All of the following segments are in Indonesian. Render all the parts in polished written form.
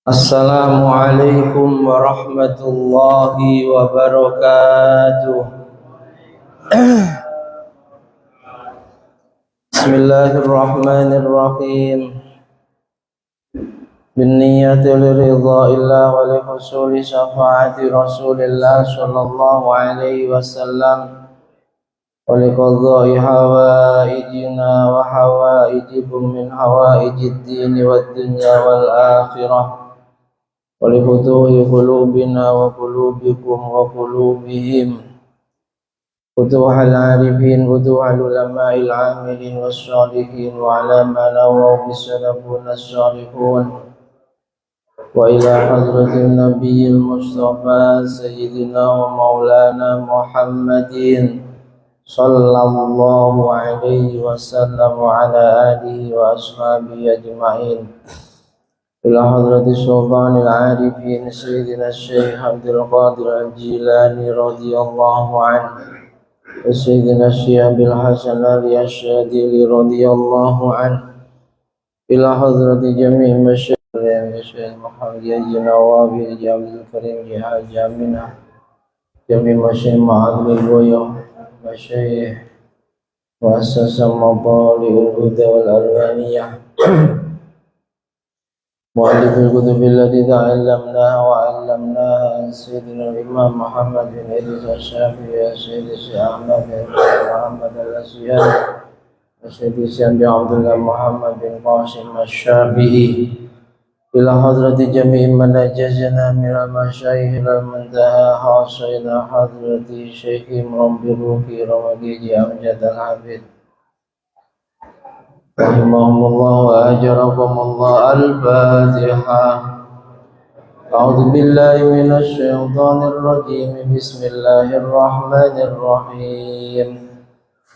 Assalamualaikum warahmatullahi wabarakatuh. Bismillahirrahmanirrahim. Binniyati liridha illa wa lihusuli syafaati Rasulillah sallallahu alaihi wasallam wa liqadha'i hawaijina wa hawaijikum min hawaijid dini wad dunya wal akhirah. ولفتوح قلوبنا وقلوبكم وقلوبهم فتوح العارفين فتوح العلماء العاملين والصالحين وعلى ما نووا بالسلفون الصالحون وإلى حضرة النبي المصطفى سيدنا ومولانا محمد صلى الله عليه وسلم وعلى آله وأصحابه أجمعين إلى حضرة سلطان العارفين سيدنا الشيخ عبد القادر الجيلاني رضي الله عنه وسيدنا الشيخ أبي الحسن الشاذلي رضي الله عنه إلى حضرة جميع مشايخ الشيخ محمد النوابي عبد الكريم حاج آمنة جميع مشايخ معاذ البيوم مشايخ مؤسسة مطالع الهدى والألوانية مؤلف الكتب التي تعلمناها وعلمناها عن سيدنا الإمام محمد بن إدريس الشافعي سيد الشيخ أحمد بن محمد الأسياني وسيد الشيخ عبد الله محمد بن قاسم الشافعي إلى حضرة جميع من أجازنا من المشايخ إلى المنتهى خاصة إلى حضرة الشيخ مربي الروحي رمضي أمجد الحفيظ رحمهم الله وأجركم الله. الفاتحة. أعوذ بالله من الشيطان الرجيم. بسم الله الرحمن الرحيم.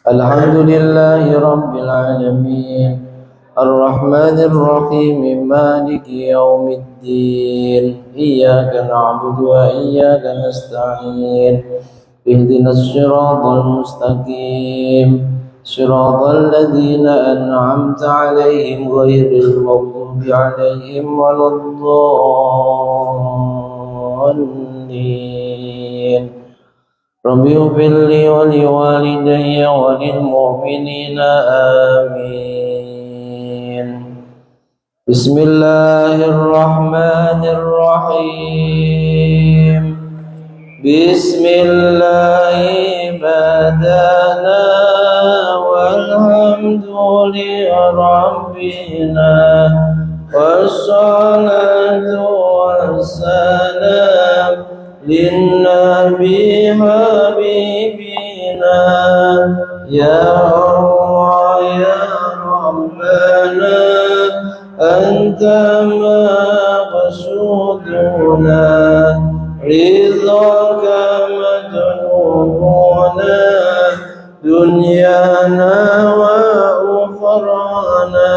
الحمد لله رب العالمين الرحمن الرحيم مالك يوم الدين إياك نعبد وإياك نستعين اهدنا الصراط المستقيم صراط الذين أنعمت عليهم غير المغضوب عليهم ولا الضالين. رب اغفر لي ولوالدي وللمؤمنين آمين. بسم الله الرحمن الرحيم. بسم الله بدانا والحمد لربنا والصلاة والسلام للنبي حبيبنا يا الله يا ربنا أنت مقصودنا رضاك مطلوبنا دنيانا وأخرانا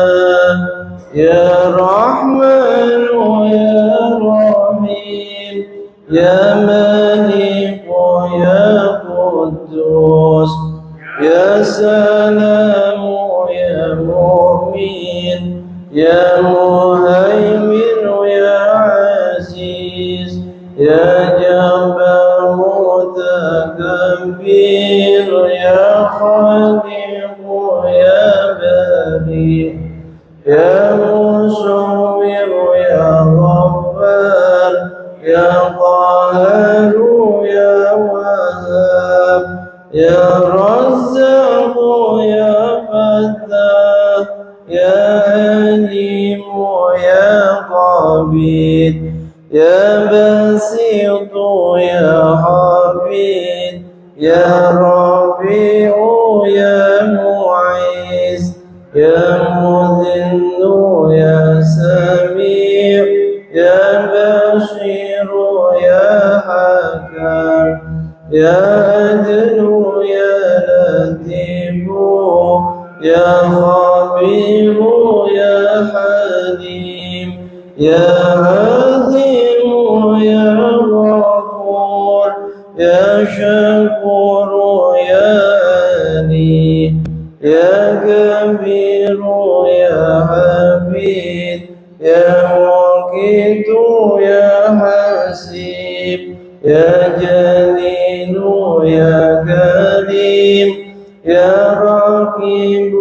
يا رحمن يا رحيم يا مالك يا قدوس يا سلام يا مؤمن يا مهيمن يا عزيز يا جبار متكبر يا خالق يا بديع يا مصور يا غفار يا قاهر يا وهاب يا رزاق يا فتاح يا عليم يا قبير يا بسيط يا حبيب يا ربيع يا معيز يا مذل يا سميع يا بشير يا حكم يا عدل يا لطيف يا خبير يا حليم يا عظيم يا غفور يا شكور يا علي يا كبير خبير يا حفيظ يا مقيت يا حسيب يا جليل يا كريم يا رقيب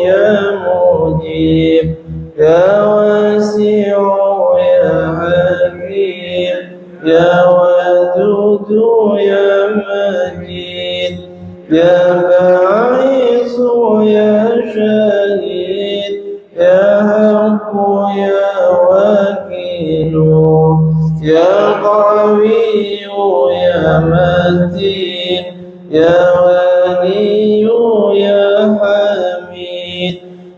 يا مجيب يا واسع يا حكيم يا ودود يا مجيد يا باعث يا شهيد يا حق يا وكيل يا قوي يا متين يا غني يا حميد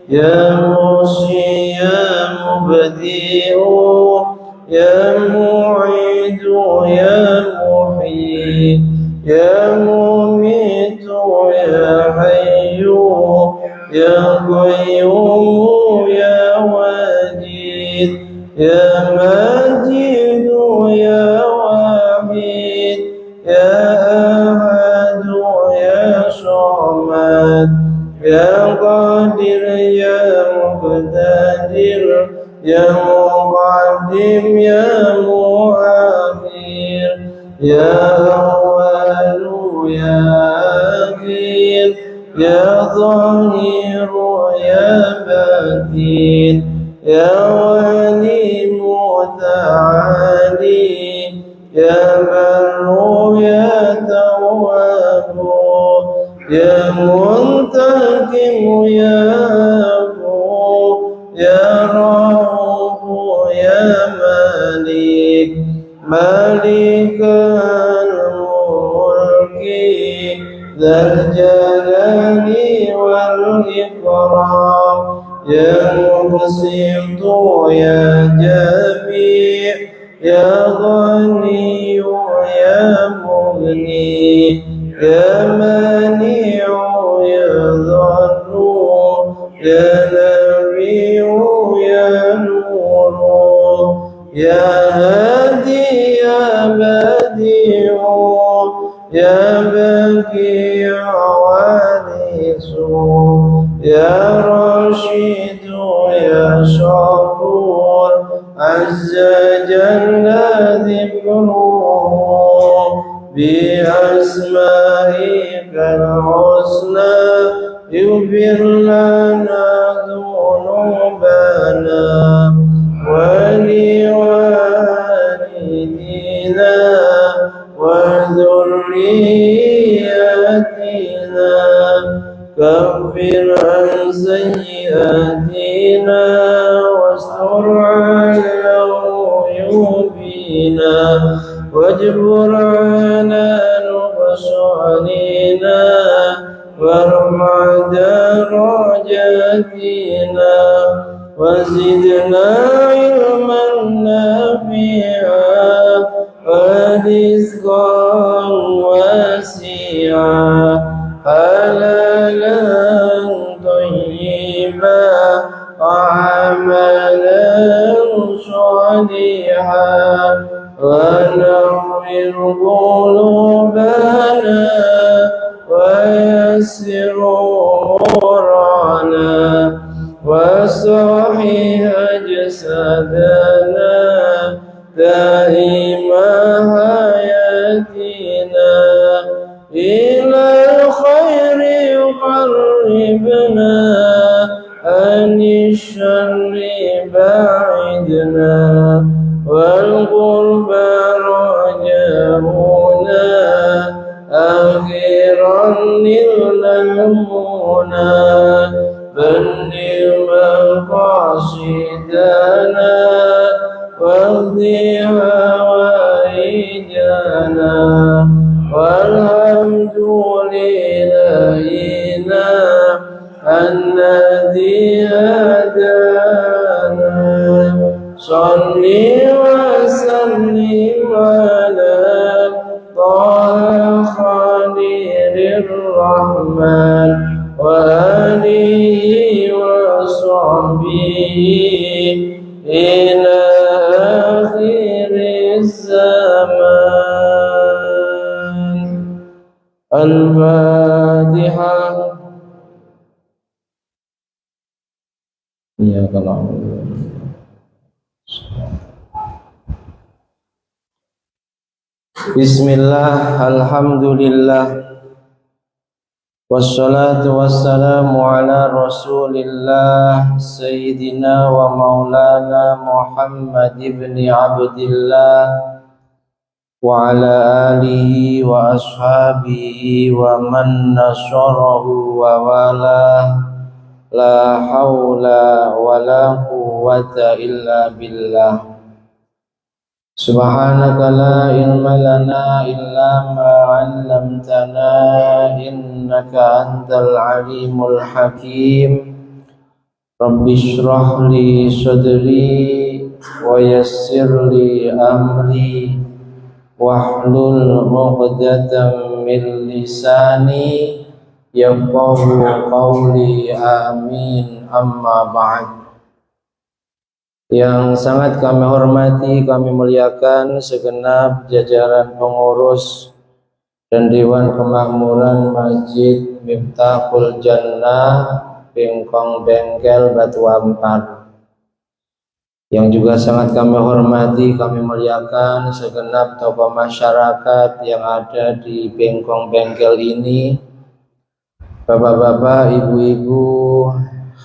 يا محيي يا مبدئ يا معيد يا محيي يا مميت يا حي يا قيوم يا وجيد يا مجيد يا وحيد يا أحد يا صمد يا قادر يا مقتدر يا مقدم يا مؤخر يا أول يا آخر يا ظاهر يا باطن يا ولي متعالي يا بر يا تواب يا منتقم يا أبو يا رؤوف يا مالك مالك الملك ذا الجلال والإكرام يا مبسط يا جميع يا غني يا مغني يا مانع يا ضر يا نبي يا نور يا هادي يا بديع يا بكيع وارث يا رشيد يا شكور عز جل ذكره بأسمائك الحسنى يغفر لنا ذنوبنا ولوالدينا وذرياتنا كفر عن سيئاتنا واستر على عيوبنا واجبر على نقصاننا وارفع درجاتنا وزدنا علما نافعا ورزقا واسعا حلالا طيبا وعملا صالحا ونور قلوبنا ويسر أمورنا وصحح جسدنا دائم حياتنا إلى الخير قربنا عن الشر باعدنا والقرب رجاؤنا أخيرا للمنى بلغ مقاصدنا واقض حوائجنا والحمد لإلهنا الذي هدانا صل وسلم على طه خليل الرحمن وآله وصحبه إلى آخر الزمان. الفاتحة. Iya kalau Bismillah, alhamdulillah, wassalatu wassalamu ala rasulillah Sayyidina wa maulana Muhammad ibn Abdillah wa ala alihi wa ashabihi wa man nasarahu wa walah. La hawla wa la quwwata illa billah. Subhanaka la ilma lana illa ma 'allamtana innaka antal alimul hakim. Rabbi shrah li sadri wa yassir li amri wahlul 'uqdatam min lisani yafqahu qawli, amin, amma ba'd. Yang sangat kami hormati, kami muliakan segenap jajaran pengurus dan Dewan Kemakmuran Masjid Miftahul Jannah Pingkong Bengkel Batu Ampar. Yang juga sangat kami hormati, kami muliakan segenap tokoh masyarakat yang ada di Pingkong Bengkel ini, bapak-bapak, ibu-ibu,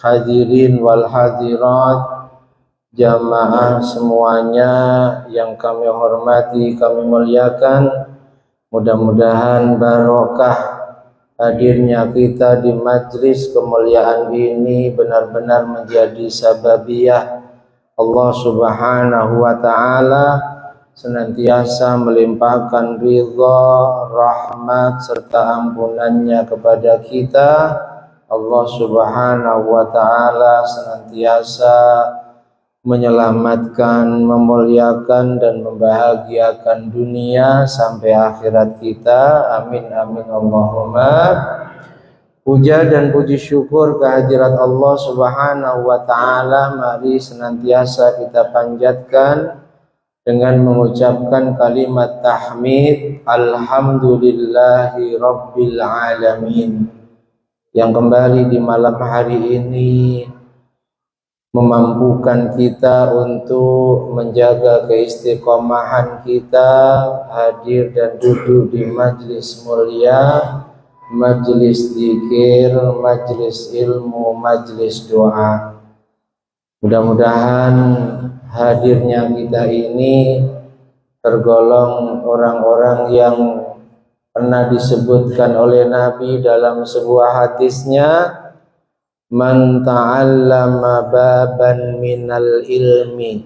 hadirin wal hadirat, jamaah semuanya yang kami hormati, kami muliakan. Mudah-mudahan barokah hadirnya kita di majlis kemuliaan ini benar-benar menjadi sababiyah Allah Subhanahu wa ta'ala senantiasa melimpahkan ridha, rahmat serta ampunannya kepada kita. Allah Subhanahu wa ta'ala senantiasa menyelamatkan, memuliakan dan membahagiakan dunia sampai akhirat kita. Amin amin Allahumma. Puja dan puji syukur kehadirat Allah Subhanahu wa ta'ala mari senantiasa kita panjatkan dengan mengucapkan kalimat tahmid, alhamdulillahi rabbil alamin, yang kembali di malam hari ini memampukan kita untuk menjaga keistiqomahan kita hadir dan duduk di majlis mulia, majlis zikir, majlis ilmu, majlis doa. Mudah-mudahan hadirnya kita ini tergolong orang-orang yang pernah disebutkan oleh Nabi dalam sebuah hadisnya, man ta'allama baban minal ilmi,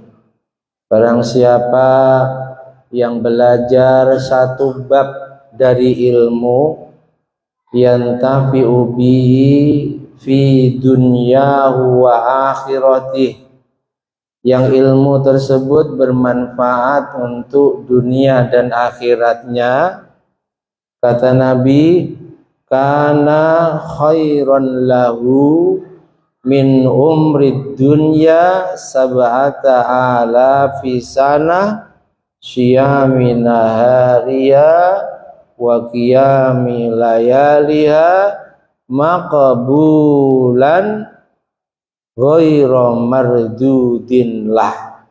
barang siapa yang belajar satu bab dari ilmu, yantafi'u bihi fi dunyahu wa akhiratih, yang ilmu tersebut bermanfaat untuk dunia dan akhiratnya, kata Nabi, kana khairan lahu min umrid dunya sab'ata alafi sanah syiyami nahariya wa qiyami layaliha maqbulan ghairu mardudin lah.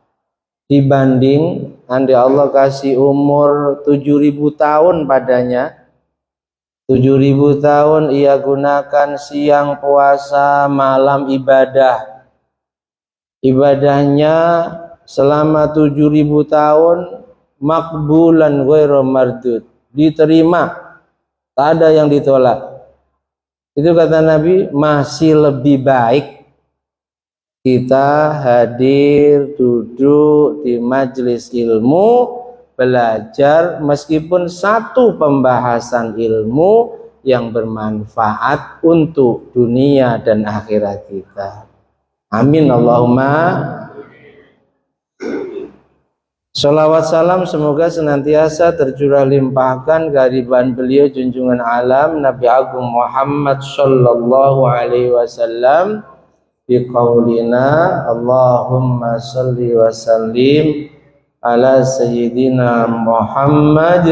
Dibanding andai Allah kasih umur 7.000 tahun padanya, 7.000 tahun ia gunakan siang puasa, malam ibadah. Ibadahnya selama 7.000 tahun makbulan ghairu mardud, diterima, tak ada yang ditolak. Itu kata Nabi, masih lebih baik kita hadir duduk di majelis ilmu, belajar meskipun satu pembahasan ilmu yang bermanfaat untuk dunia dan akhirat kita. Amin Allahumma. Salawat salam semoga senantiasa tercurah limpahkan kehadiran beliau junjungan alam Nabi Agung Muhammad sallallahu alaihi wasallam bi qaulina Allahumma salli wa sallim ala sayyidina Muhammad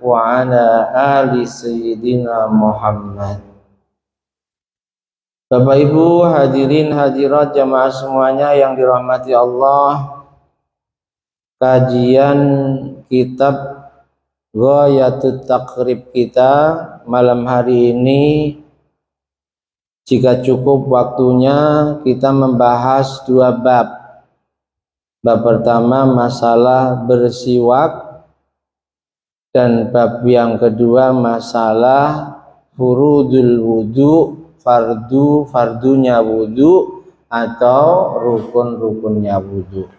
wa ala ali sayyidina Muhammad. Bapak Ibu hadirin hadirat jamaah semuanya yang dirahmati Allah, kajian kitab Ghayatut Taqrib kita malam hari ini, jika cukup waktunya, kita membahas dua bab. Bab pertama masalah bersiwak, dan bab yang kedua masalah furudul wudu, fardunya wudu atau rukun-rukunnya wudu.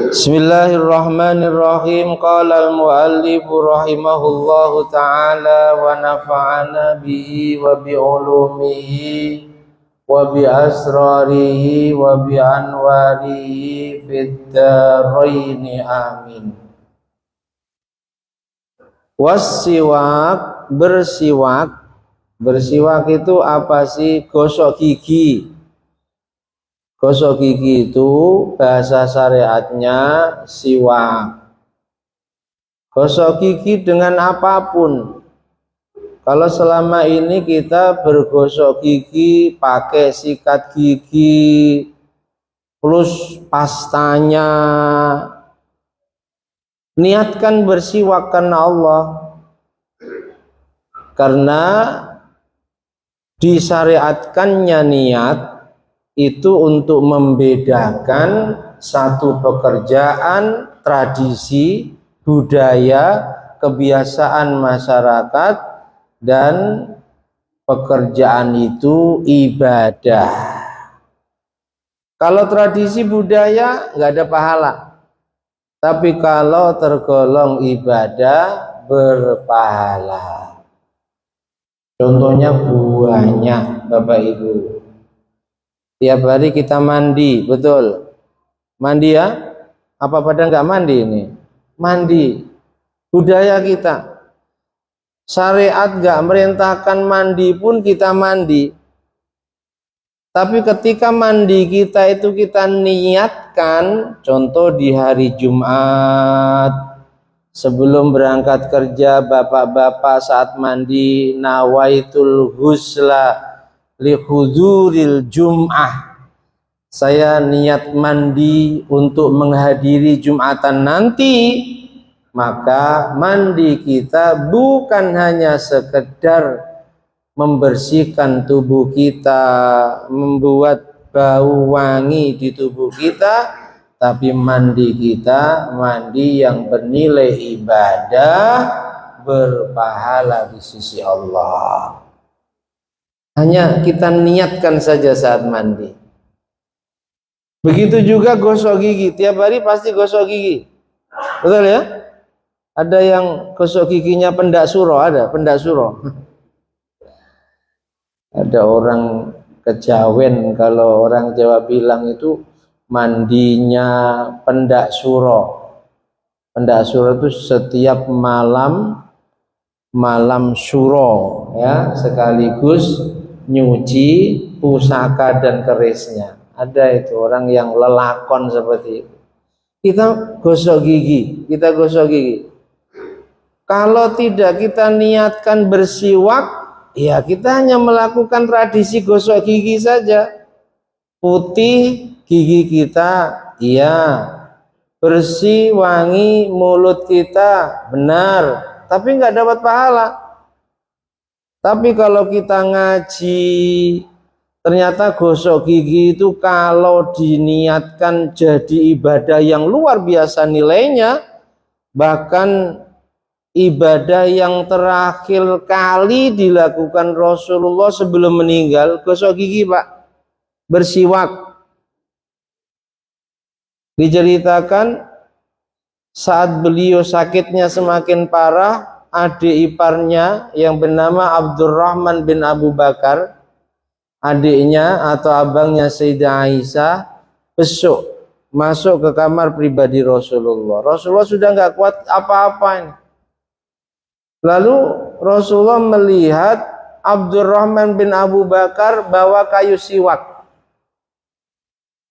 Bismillahirrahmanirrahim. Qala al-muallif rahimahullahu ta'ala wa nafa'ana bihi wa bi ulumihi wa bi asrarihi wa bi anwarihi fid dharaini amin. Wasiwak, bersiwak itu apa sih? Gosok gigi. Gosok gigi itu bahasa syariatnya siwak. Gosok gigi dengan apapun. Kalau selama ini kita bergosok gigi pakai sikat gigi plus pastanya, niatkan bersiwak karena Allah, karena disyariatkannya niat itu untuk membedakan satu pekerjaan, tradisi, budaya, kebiasaan masyarakat, dan pekerjaan itu ibadah. Kalau tradisi budaya nggak ada pahala, tapi kalau tergolong ibadah berpahala. Contohnya banyak Bapak Ibu. Tiap hari kita mandi, betul? Mandi ya? Apa pada nggak mandi ini? Mandi. Budaya kita. Syariat nggak merintahkan mandi pun kita mandi. Tapi ketika mandi kita itu kita niatkan, contoh di hari Jumat, sebelum berangkat kerja, bapak-bapak saat mandi, nawaitul husla li huduril jum'ah. Saya niat mandi untuk menghadiri Jumatan nanti. Maka mandi kita bukan hanya sekedar membersihkan tubuh kita, membuat bau wangi di tubuh kita, tapi mandi kita mandi yang bernilai ibadah, berpahala di sisi Allah. Hanya kita niatkan saja saat mandi. Begitu juga gosok gigi, tiap hari pasti gosok gigi, betul ya? Ada yang gosok giginya pendak suro, ada pendak suro. Ada orang kejawen, kalau orang Jawa bilang itu mandinya pendak suro. Pendak suro itu setiap malam suro ya, sekaligus nyuci pusaka dan kerisnya. Ada itu orang yang lelakon seperti itu. Kita gosok gigi, Kalau tidak kita niatkan bersiwak, ya kita hanya melakukan tradisi gosok gigi saja. Putih gigi kita, iya. Bersih, wangi mulut kita, benar. Tapi nggak dapat pahala. Tapi kalau kita ngaji, ternyata gosok gigi itu kalau diniatkan jadi ibadah yang luar biasa nilainya, bahkan ibadah yang terakhir kali dilakukan Rasulullah sebelum meninggal, gosok gigi Pak, bersiwak. Diceritakan saat beliau sakitnya semakin parah, adik iparnya yang bernama Abdurrahman bin Abu Bakar, adiknya atau abangnya Sayyidah Aisyah, besok masuk ke kamar pribadi Rasulullah. Rasulullah sudah nggak kuat apa-apa ini. Lalu Rasulullah melihat Abdurrahman bin Abu Bakar bawa kayu siwak.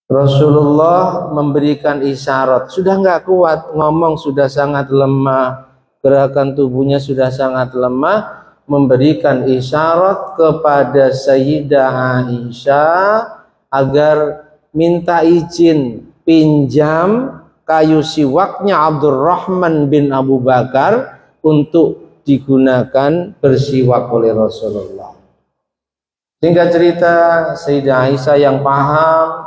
Rasulullah memberikan isyarat, sudah nggak kuat, ngomong sudah sangat lemah, gerakan tubuhnya sudah sangat lemah. memberikan isyarat kepada Sayyidah Aisyah agar minta izin pinjam kayu siwaknya Abdurrahman bin Abu Bakar untuk digunakan bersiwak oleh Rasulullah. Singkat cerita, Sayyidah Aisyah yang paham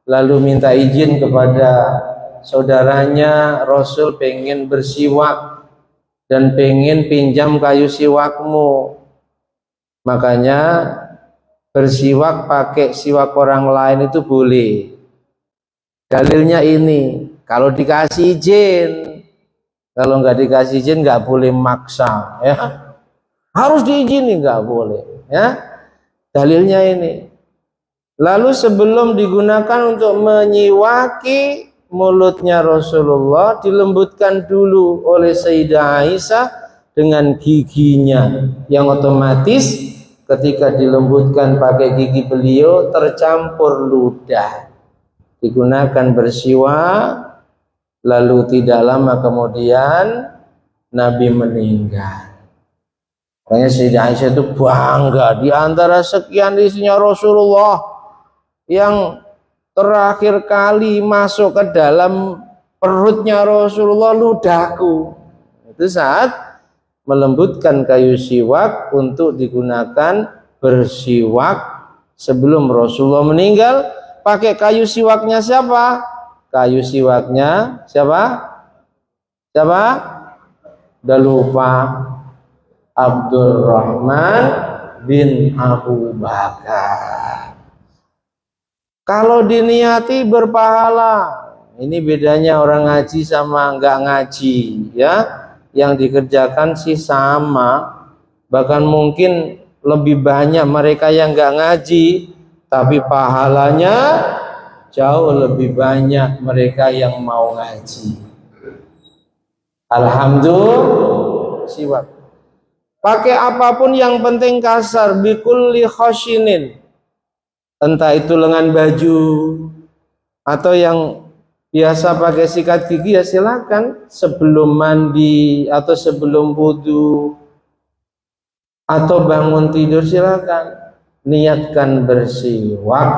lalu minta izin kepada saudaranya, Rasul pengen bersiwak dan pengen pinjam kayu siwakmu, makanya bersiwak pakai siwak orang lain itu boleh. Dalilnya ini, kalau dikasih izin, kalau nggak dikasih izin nggak boleh maksa, ya harus diizini, nggak boleh, ya. Dalilnya ini. Lalu sebelum digunakan untuk menyiwaki mulutnya Rasulullah, dilembutkan dulu oleh Sayyidah Aisyah dengan giginya, yang otomatis ketika dilembutkan pakai gigi beliau tercampur ludah, digunakan bersiwak. Lalu tidak lama kemudian Nabi meninggal. Makanya Sayyidah Aisyah itu bangga, di antara sekian istrinya Rasulullah yang terakhir kali masuk ke dalam perutnya Rasulullah ludahku. Itu saat melembutkan kayu siwak untuk digunakan bersiwak sebelum Rasulullah meninggal. Pakai kayu siwaknya siapa? Kayu siwaknya siapa? Siapa? Udah lupa. Abdurrahman bin Abu Bakar. Kalau diniati berpahala, ini bedanya orang ngaji sama enggak ngaji, ya. Yang dikerjakan sih sama, bahkan mungkin lebih banyak mereka yang enggak ngaji, tapi pahalanya jauh lebih banyak mereka yang mau ngaji. Alhamdulillah. Siwak. Pakai apapun yang penting kasar, bikulli khashinin. Entah itu lengan baju atau yang biasa pakai sikat gigi, ya silakan sebelum mandi atau sebelum wudu atau bangun tidur, silakan niatkan bersiwak.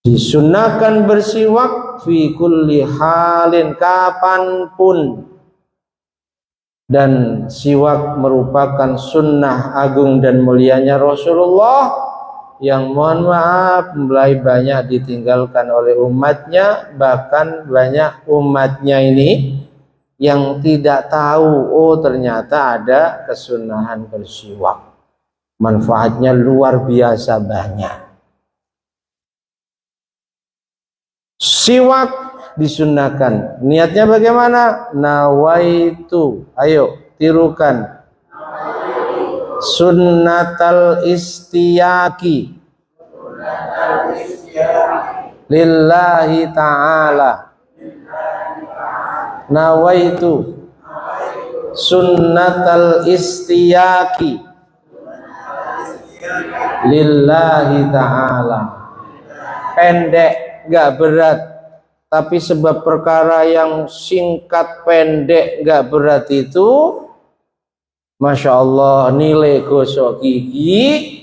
Disunahkan bersiwak fi kulli halin, kapanpun. Dan siwak merupakan sunnah agung dan mulianya Rasulullah yang mohon maaf mulai banyak ditinggalkan oleh umatnya. Bahkan banyak umatnya ini yang tidak tahu, oh ternyata ada kesunahan bersiwak, manfaatnya luar biasa banyak. Siwak disunahkan, niatnya bagaimana? Nawaitu, ayo tirukan. Sunnatal istiyaki lillahi ta'ala. Nawaitu sunnatal istiyaki lillahi ta'ala. Pendek, gak berat, tapi sebab perkara yang singkat pendek gak berat itu, Masya Allah, nilai gosok gigi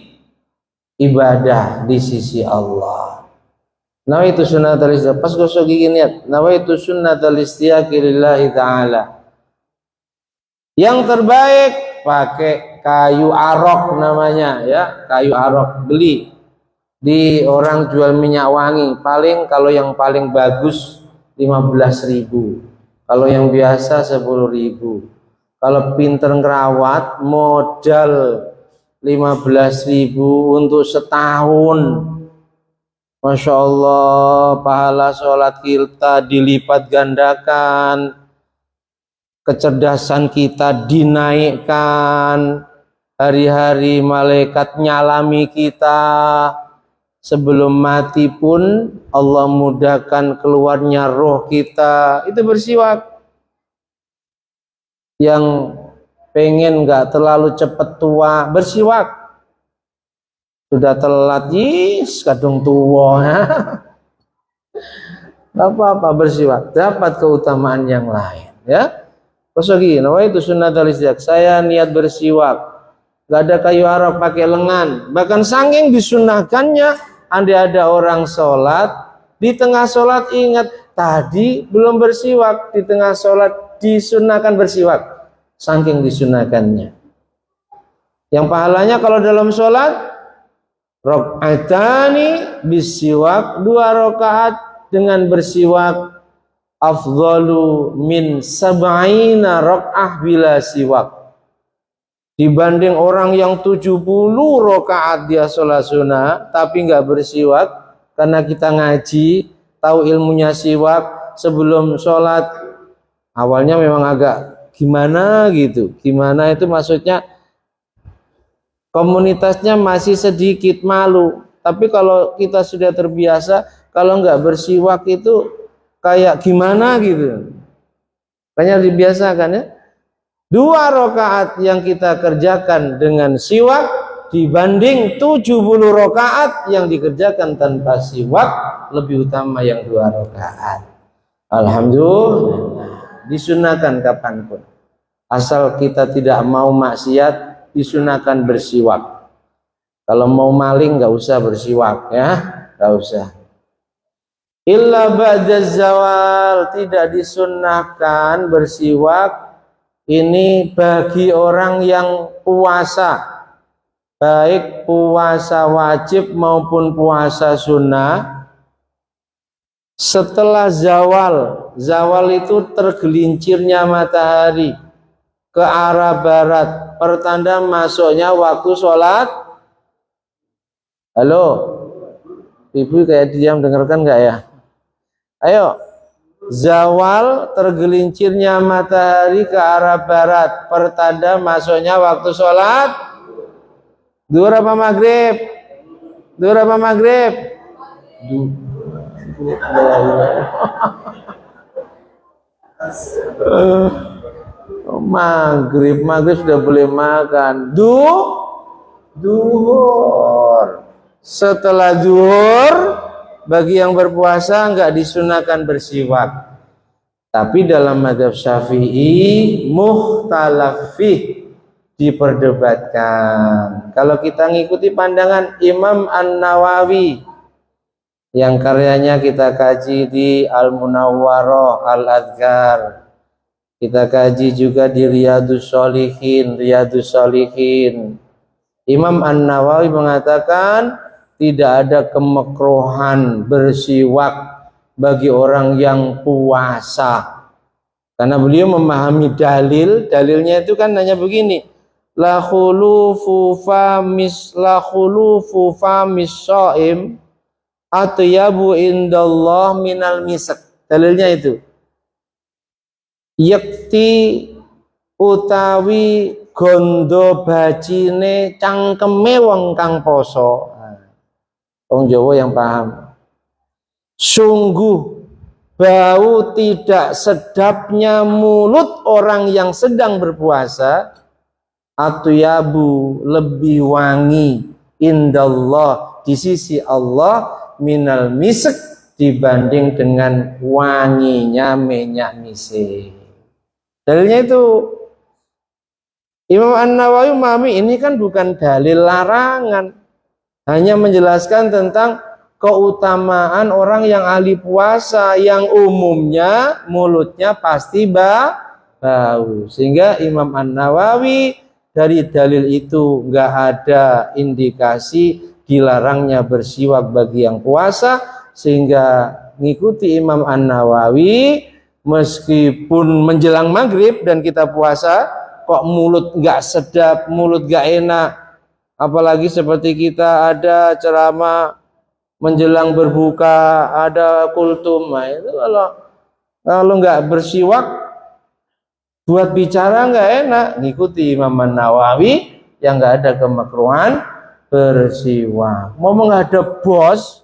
ibadah di sisi Allah. Nawaitu sunnatal istiyaki, pas gosok gigi niat, nawaitu sunnatal istiyaki lillahi ta'ala. Yang terbaik pakai kayu arok namanya, ya, kayu arok. Beli di orang jual minyak wangi, paling kalau yang paling bagus 15.000, kalau yang biasa 10.000. Kalau pinter ngerawat modal 15.000 untuk setahun. Masya Allah, pahala sholat kita dilipat gandakan, kecerdasan kita dinaikkan, hari-hari malaikat nyalami kita. Sebelum mati pun Allah mudahkan keluarnya roh kita. Itu bersiwak. Yang pengen nggak terlalu cepat tua, bersiwak. Sudah telat, kadung tua. Gak apa-apa bersiwak, dapat keutamaan yang lain, ya. Pas lagi, itu sunnatul istinja. Saya niat bersiwak. Gak ada kayu arok, pakai lengan. Bahkan saking disunahkannya, andai ada orang sholat, di tengah sholat ingat, tadi belum bersiwak, di tengah sholat disunahkan bersiwak. Saking disunahkannya. Yang pahalanya kalau dalam sholat, rakaatani bisiwak, 2 rakaat dengan bersiwak, afdalu min sab'ina rak'ah bila siwak, dibanding orang yang 70 rakaat dia sholat sunnah tapi nggak bersiwak. Karena kita ngaji tahu ilmunya siwak, sebelum sholat awalnya memang agak gimana gitu. Gimana itu maksudnya komunitasnya masih sedikit malu. Tapi kalau kita sudah terbiasa, kalau nggak bersiwak itu kayak gimana gitu. Kayaknya dibiasakan ya. 2 rakaat yang kita kerjakan dengan siwak dibanding 70 rakaat yang dikerjakan tanpa siwak, lebih utama yang 2 rakaat. Alhamdulillah, disunahkan kapanpun. Asal kita tidak mau maksiat, disunahkan bersiwak. Kalau mau maling nggak usah bersiwak ya, nggak usah. Illa ba'da zawal, tidak disunnahkan bersiwak ini bagi orang yang puasa, baik puasa wajib maupun puasa sunnah, setelah zawal. Zawal itu tergelincirnya matahari ke arah barat, pertanda masuknya waktu sholat. Halo, ibu kayak diam, dengarkan nggak ya? Ayo, zawal tergelincirnya matahari ke arah barat, pertanda masuknya waktu sholat. Duhur apa maghrib? Duhur apa maghrib? Maghrib sudah boleh makan. Duhur. Setelah duhur, bagi yang berpuasa nggak disunahkan bersiwak. Tapi dalam mazhab Syafi'i mukhtalaf fih, diperdebatkan. Kalau kita ngikuti pandangan Imam An-Nawawi yang karyanya kita kaji di Al-Munawwarah Al-Adhkar, kita kaji juga di Riyadhus Shalihin. Imam An-Nawawi mengatakan tidak ada kemekruhan bersiwak bagi orang yang puasa, karena beliau memahami dalilnya itu kan hanya begini, la khulufu famis shaim atyabu indallah minal misak. Dalilnya itu yakti utawi gondo bajine cangkeme wong kang poso. Wong Jawa yang paham. Sungguh bau tidak sedapnya mulut orang yang sedang berpuasa, atyabu lebih wangi indallah di sisi Allah minal misk dibanding dengan wanginya minyak misik. Dalilnya itu Imam An-Nawawi memahami ini kan bukan dalil larangan, hanya menjelaskan tentang keutamaan orang yang ahli puasa yang umumnya mulutnya pasti bau. Sehingga Imam An-Nawawi dari dalil itu nggak ada indikasi dilarangnya bersiwak bagi yang puasa, sehingga ngikuti Imam An-Nawawi meskipun menjelang maghrib dan kita puasa kok mulut nggak sedap, mulut nggak enak. Apalagi seperti kita ada ceramah menjelang berbuka, ada kultum. Nah, itu kalau nggak bersiwak buat bicara nggak enak. Ngikuti Imam Nawawi yang nggak ada kemakruhan bersiwak. Mau menghadap bos,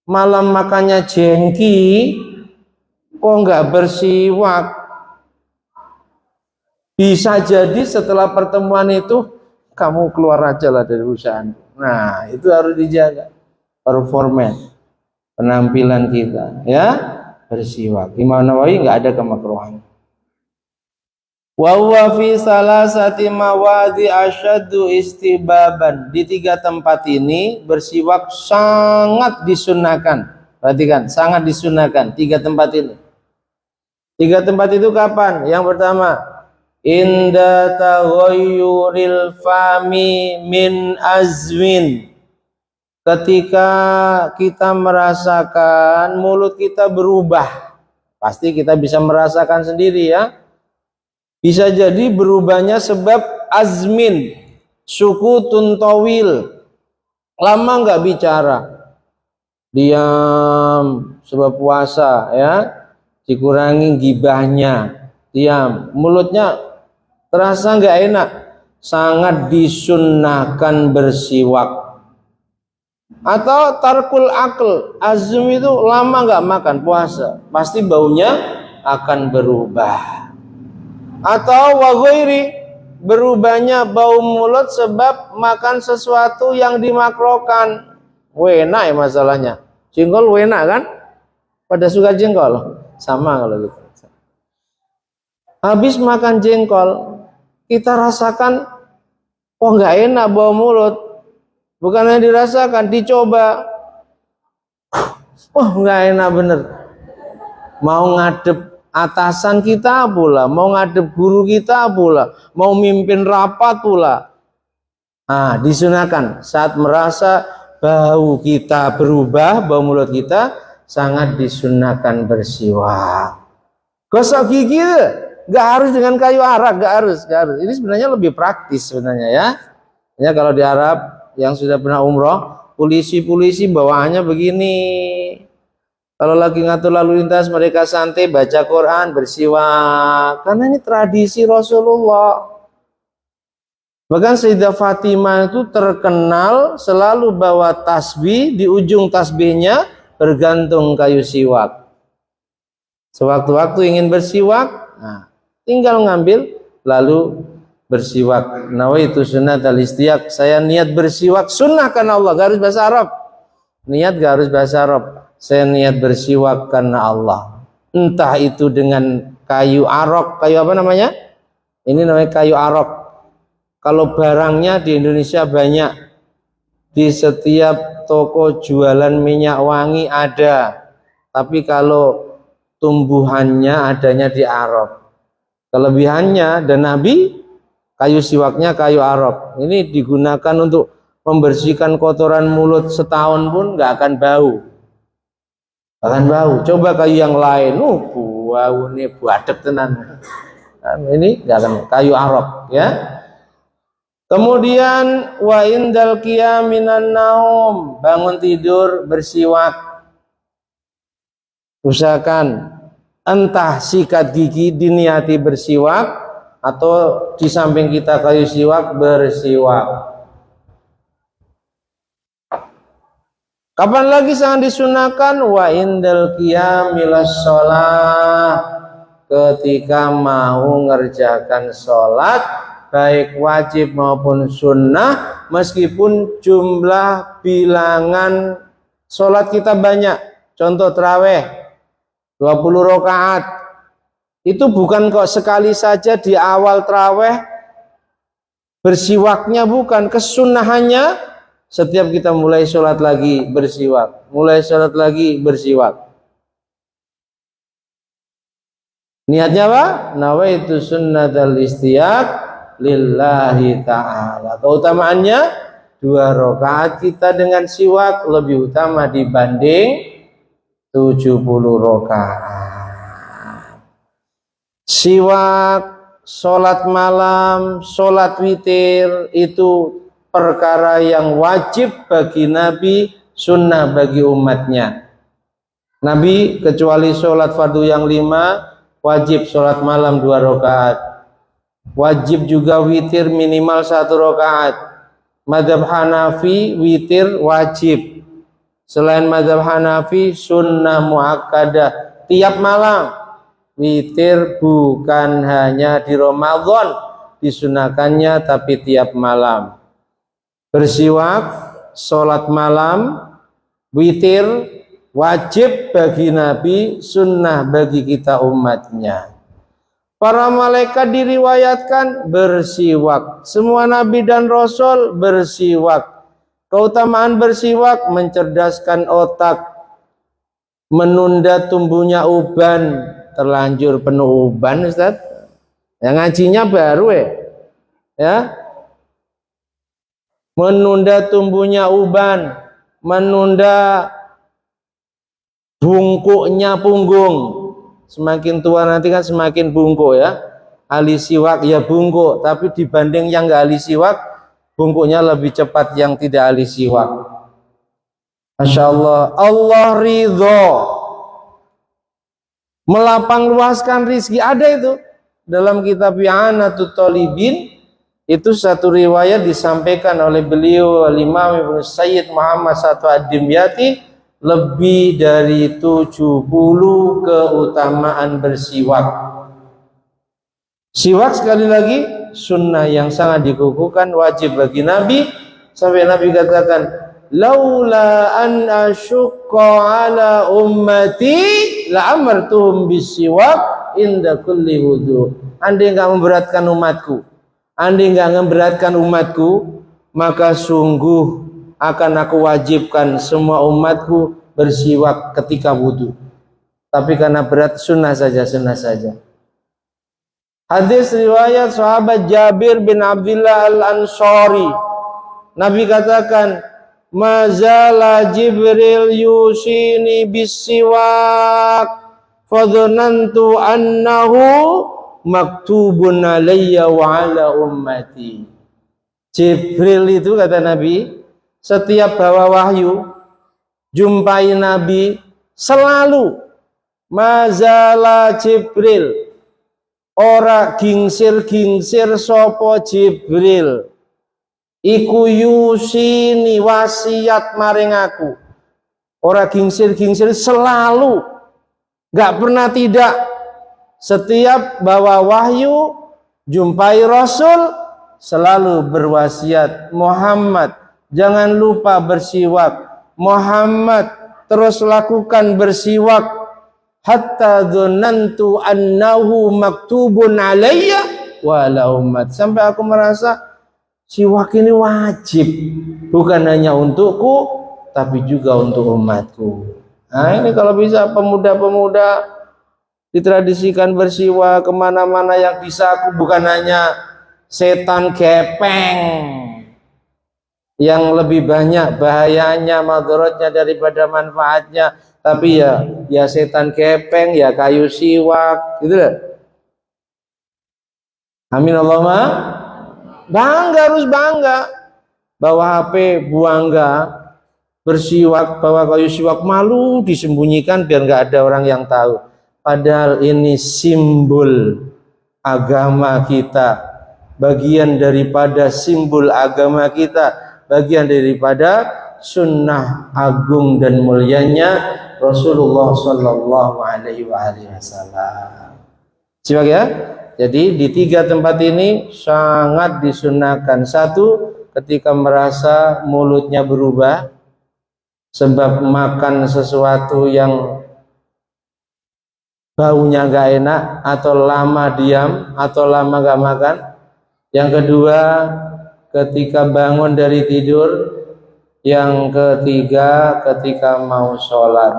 malam makannya jengki, kok nggak bersiwak? Bisa jadi setelah pertemuan itu kamu keluar aja lah dari perusahaan. Nah, itu harus dijaga performa penampilan kita, ya, bersiwak. Imam Nawawi nggak ada kemakruhan. Wa huwa fi salasati mawadi asyaddu istibaban. Di 3 tempat ini bersiwak sangat disunahkan. Perhatikan, sangat disunahkan 3 tempat ini. 3 tempat itu kapan? Yang pertama, inda taghayyuril fami min azmin. Ketika kita merasakan mulut kita berubah. Pasti kita bisa merasakan sendiri ya. Bisa jadi berubahnya sebab azmin, sukutun tawil, lama nggak bicara, diam sebab puasa ya, dikurangi gibahnya, diam, mulutnya terasa nggak enak, sangat disunnahkan bersiwak. Atau tarkul akl, azm itu lama nggak makan puasa, pasti baunya akan berubah. Atau waghairi, berubahnya bau mulut sebab makan sesuatu yang dimakrokan. Wena ya masalahnya. Jengkol wena kan? Pada suka jengkol? Sama kalau gitu. Habis makan jengkol, kita rasakan kok nggak enak bau mulut. Bukannya dirasakan, dicoba. Oh nggak enak bener. Mau ngadep atasan kita pula, mau ngadep guru kita pula, mau mimpin rapat pula. Nah, disunahkan saat merasa bau kita berubah, bau mulut kita, sangat disunahkan bersiwak. Gosok gigi, nggak harus dengan kayu arak, nggak harus. Ini sebenarnya lebih praktis sebenarnya ya. Ya kalau di Arab yang sudah pernah umroh, polisi-polisi bawaannya begini. Kalau lagi ngatur lalu lintas mereka santai baca Quran, bersiwak. Karena ini tradisi Rasulullah. Bahkan Sayyidah Fatimah itu terkenal selalu bawa tasbih, di ujung tasbihnya bergantung kayu siwak. Sewaktu-waktu ingin bersiwak, nah, tinggal ngambil lalu bersiwak. Nawaitu sunnat al-istiaq, saya niat bersiwak sunnah karena Allah, gak harus bahasa Arab. Niat gak harus bahasa Arab. Saya niat bersiwak karena Allah. Entah itu dengan kayu arok, kayu apa namanya? Ini namanya kayu arok. Kalau barangnya di Indonesia banyak, di setiap toko jualan minyak wangi ada. Tapi kalau tumbuhannya adanya di Arab. Kelebihannya dan Nabi kayu siwaknya kayu Arab. Ini digunakan untuk membersihkan kotoran mulut setahun pun nggak akan bau. Bahkan bau. Coba kayu yang lain, bau ini buadek tenan. Ini nggak akan, kayu Arab ya. Kemudian wa indal qiyaminan naum, bangun tidur bersiwak. Usahakan entah sikat gigi diniati bersiwak atau di samping kita kayu siwak bersiwak. Kapan lagi sangat disunahkan? Wa indal qiyamilas sholat, ketika mau ngerjakan sholat baik wajib maupun sunnah, meskipun jumlah bilangan sholat kita banyak. Contoh tarawih 20 rakaat, itu bukan kok sekali saja di awal tarawih bersiwaknya, bukan, kesunahannya setiap kita mulai sholat lagi bersiwak, mulai sholat lagi bersiwak. Niatnya apa? Nawaitu sunnatal istiaq lillahi ta'ala. Keutamaannya 2 rakaat kita dengan siwak lebih utama dibanding 70 rakaat. Siwak, sholat malam, sholat witir itu perkara yang wajib bagi Nabi, sunnah bagi umatnya. Nabi kecuali sholat fardu yang 5, wajib sholat malam 2 rakaat. Wajib juga witir minimal 1 rakaat. Mazhab Hanafi witir wajib. Selain mazhab Hanafi sunnah muakkadah tiap malam. Witir bukan hanya di Ramadan disunahkannya, tapi tiap malam. Bersiwak, sholat malam, witir wajib bagi Nabi, sunnah bagi kita umatnya. Para malaikat diriwayatkan bersiwak. Semua nabi dan rasul bersiwak. Keutamaan bersiwak mencerdaskan otak, menunda tumbuhnya uban. Terlanjur penuh uban, Ustaz. Yang ngajinya baru ya. Menunda tumbuhnya uban, menunda bungkuknya punggung. Semakin tua nanti kan semakin bungkuk ya. Ahli siwak ya bungkuk, tapi dibanding yang nggak ahli siwak, bungkuknya lebih cepat yang tidak ahli siwak. Masya Allah, Allah ridho melapang luaskan rizki. Ada itu dalam kitab I'anatul Talibin. Itu satu riwayat disampaikan oleh beliau Imam Ibnu Sayyid Muhammad Satu Ad-Dimyati, lebih dari 70 keutamaan bersiwak. Siwak sekali lagi sunnah yang sangat dikukuhkan, wajib bagi Nabi, sampai Nabi katakan, laula an asyqa ala ummati la amartuhum bisiwak inda kulli wudu. Andai enggak memberatkan umatku, andai enggak memberatkan umatku, maka sungguh akan aku wajibkan semua umatku bersiwak ketika wudhu. Tapi karena berat, sunnah saja. Hadis riwayat sahabat Jabir bin Abdullah al-Ansari. Nabi katakan, mazala Jibril yusini bisiwak fadhanantu annahu maktubun alayya wa ala ummati. Jibril itu, kata Nabi, setiap bawa wahyu, jumpai Nabi, selalu mazala Jibril, ora gingsir-gingsir sopo Jibril, iku yusini wasiat maring aku, ora gingsir-gingsir, selalu, gak pernah tidak. Setiap bawa wahyu, jumpai Rasul, selalu berwasiat, Muhammad jangan lupa bersiwak, Muhammad terus lakukan bersiwak, hatta dzannantu annahu maktubun alayya wa ala ummat. Sampai aku merasa siwak ini wajib, bukan hanya untukku, tapi juga untuk umatku. Nah ini kalau bisa pemuda-pemuda ditradisikan bersiwak kemana-mana, yang bisa aku bukan hanya setan gepeng yang lebih banyak bahayanya, madorotnya daripada manfaatnya, tapi ya setan gepeng, ya kayu siwak, gitu loh. Amin Allahumma. Bangga, harus bangga. Bawa HP buangga, bersiwak, bawa kayu siwak, malu disembunyikan biar nggak ada orang yang tahu. Padahal ini simbol agama kita, bagian daripada simbol agama kita, bagian daripada sunnah agung dan mulianya Rasulullah Sallallahu Alaihi Wasallam. Simak ya. Jadi di 3 tempat ini sangat disunahkan. 1, ketika merasa mulutnya berubah sebab makan sesuatu yang baunya gak enak, atau lama diam, atau lama gak makan. Yang kedua, ketika bangun dari tidur. Yang ketiga, ketika mau sholat,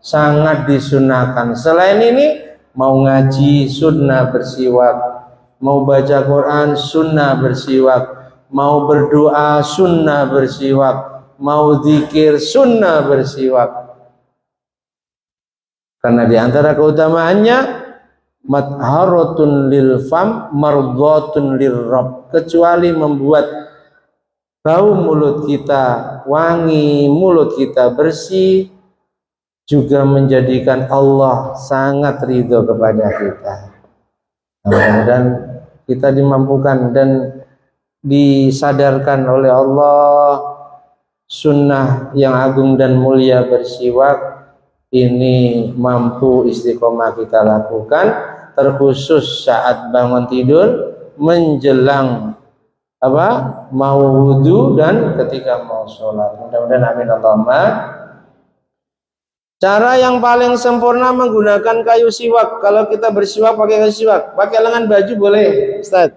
sangat disunahkan. Selain ini, mau ngaji sunnah bersiwak, mau baca Quran sunnah bersiwak, mau berdoa sunnah bersiwak, mau zikir sunnah bersiwak. Karena diantara keutamaannya, matharatun lil fam mardhatun lirrabb, kecuali membuat bau mulut kita wangi, mulut kita bersih, juga menjadikan Allah sangat ridho kepada kita. Dan kita dimampukan dan disadarkan oleh Allah sunnah yang agung dan mulia bersiwak ini mampu istiqomah kita lakukan, terkhusus saat bangun tidur, menjelang mau wudhu, dan ketika mau sholat. Mudah-mudahan amin Allahumma. Cara yang paling sempurna menggunakan kayu siwak. Kalau kita bersiwak pakai kayu siwak, pakai lengan baju boleh, Ustaz.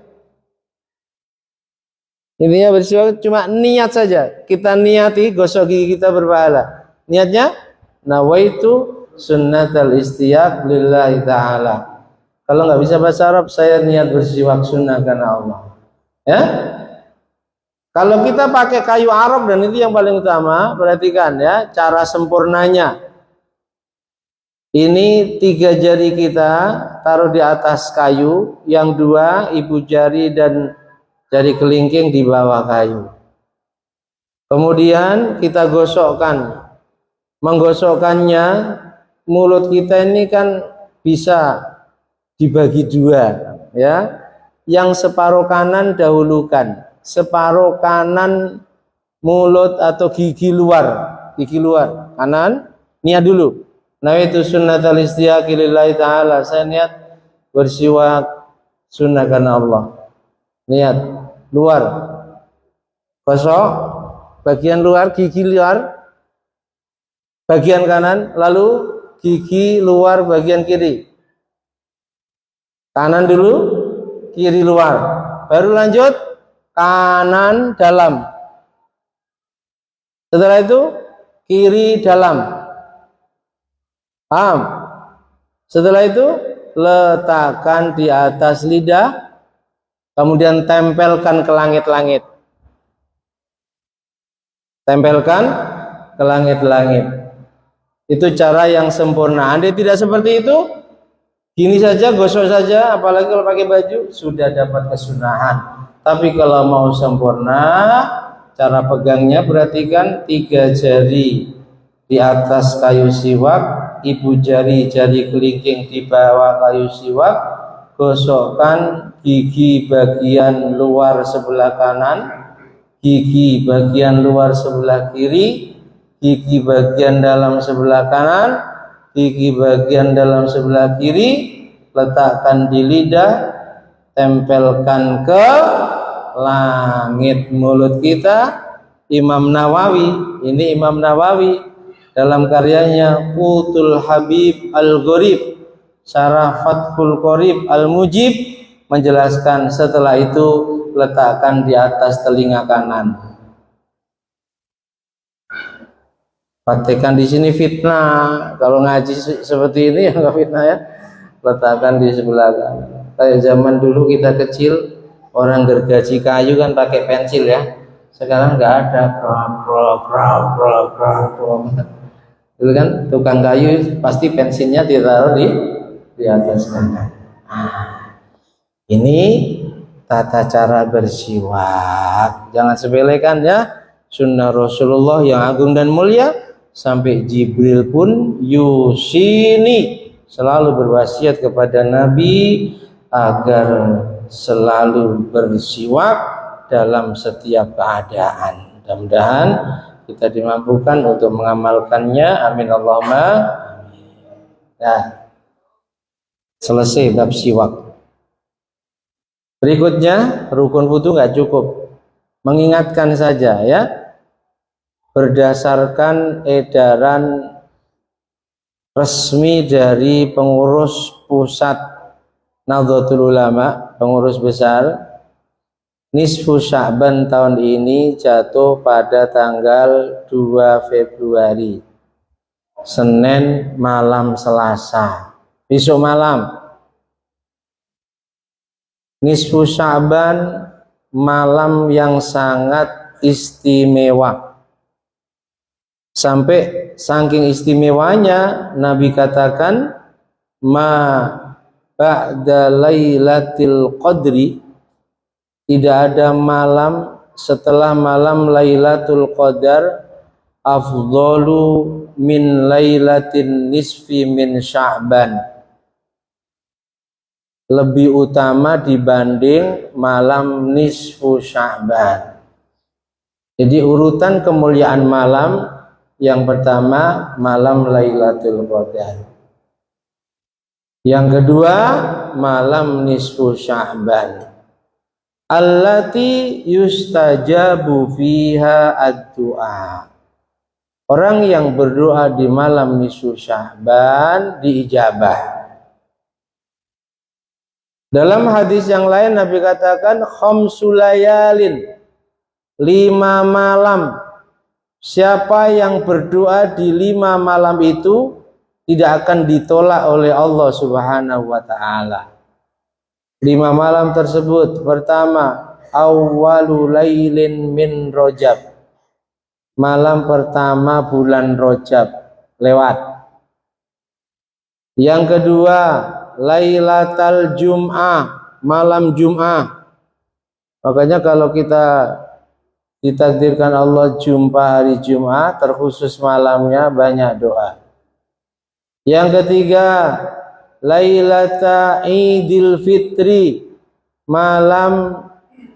Intinya bersiwak cuma niat saja. Kita niati gosok gigi kita berpahala. Niatnya nawaitu sunnatal istiyaq lillahi ta'ala. Kalau nggak bisa bahasa Arab, saya niat bersiwak sunnah karena Allah. Ya. Kalau kita pakai kayu Arab, dan itu yang paling utama, perhatikan ya cara sempurnanya. Ini 3 jari kita taruh di atas kayu, yang 2 ibu jari dan jari kelingking di bawah kayu. Kemudian kita gosokkan. Menggosokkannya, mulut kita ini kan bisa dibagi 2 ya. Yang separuh kanan dahulukan, separuh kanan mulut atau gigi luar kanan, niat dulu. Nah itu sunnatul istiyaq lillahi ta'ala, saya niat bersiwak sunnah karena Allah. Niat luar, gosok bagian luar, gigi luar bagian kanan, lalu gigi luar bagian kiri. Kanan dulu, kiri luar, baru lanjut kanan dalam, setelah itu kiri dalam. Paham? Setelah itu letakkan di atas lidah, kemudian tempelkan ke langit-langit. Tempelkan ke langit-langit. Itu cara yang sempurna. Andai tidak seperti itu, gini saja, gosok saja, apalagi kalau pakai baju, sudah dapat kesunahan. Tapi kalau mau sempurna, cara pegangnya perhatikan 3 jari di atas kayu siwak, ibu jari kelingking di bawah kayu siwak, gosokkan gigi bagian luar sebelah kanan, gigi bagian luar sebelah kiri, gigi bagian dalam sebelah kanan, gigi bagian dalam sebelah kiri, letakkan di lidah, tempelkan ke langit mulut kita. Imam Nawawi, ini Imam Nawawi dalam karyanya Qutul Habib Al-Gharib, Syarah Fathul Qorib Al-Mujib, menjelaskan setelah itu letakkan di atas telinga kanan. Praktekkan di sini fitnah. Kalau ngaji seperti ini ya nggak fitnah ya. Letakkan di sebelah kanan. Kayak zaman dulu kita kecil, orang gergaji kayu kan pakai pensil ya. Sekarang nggak ada. Dulu kan tukang kayu pasti pensilnya ditaruh di atas kanan. Ini tata cara bersiwak. Jangan sepelekan ya. Sunnah Rasulullah yang agung dan mulia. Sampai Jibril pun yusini, selalu berwasiat kepada Nabi agar selalu bersiwak dalam setiap keadaan. Mudah-mudahan kita dimampukan untuk mengamalkannya. Amin Allahumma amin. Nah, selesai bab siwak. Berikutnya rukun wudu nggak cukup, mengingatkan saja ya. Berdasarkan edaran resmi dari pengurus pusat Nahdlatul Ulama, pengurus besar, nisfu Sya'ban tahun ini jatuh pada tanggal 2 Februari, Senin malam Selasa, besok malam. Nisfu Sya'ban malam yang sangat istimewa. Sampai saking istimewanya Nabi katakan ma ba'da lailatul qadri, tidak ada malam setelah malam Lailatul Qadar afdalu min lailatin nisfi min Sya'ban, lebih utama dibanding malam nisfu Sya'ban. Jadi urutan kemuliaan malam, yang pertama malam Lailatul Qadar, yang kedua malam nisfu Sya'ban, allati yustajabu fiha ad-du'a, Orang yang berdoa di malam nisfu Sya'ban diijabah. Dalam hadis yang lain Nabi katakan khamsul layalin, 5 malam. Siapa yang berdoa di 5 malam itu tidak akan ditolak oleh Allah Subhanahu wa taala. 5 malam tersebut, pertama, awwalu lailin min Rajab. Malam pertama bulan Rajab lewat. Yang kedua, Lailatul Jum'ah, malam Jum'ah. Makanya kalau kita ditakdirkan Allah jumpa hari Jum'ah, terkhusus malamnya banyak doa. Yang ketiga, Lailatul Idul Fitri, malam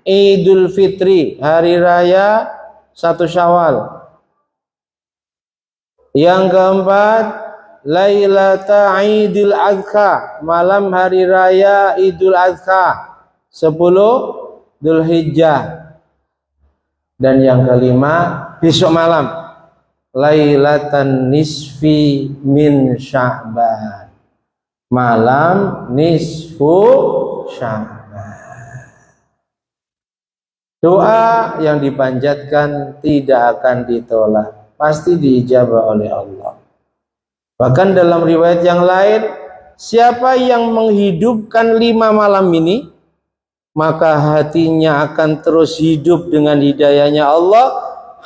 Idul Fitri, hari raya 1 Syawal. Yang keempat, Lailatul Idul Adha, malam hari raya Idul Adha 10 Dzulhijjah. Dan yang kelima, besok malam Lailatan Nisfi min Sya'ban, malam nisfu Sya'ban. Doa yang dipanjatkan tidak akan ditolak, pasti diijabah oleh Allah. Bahkan dalam riwayat yang lain, siapa yang menghidupkan 5 malam ini, maka hatinya akan terus hidup dengan hidayahnya Allah.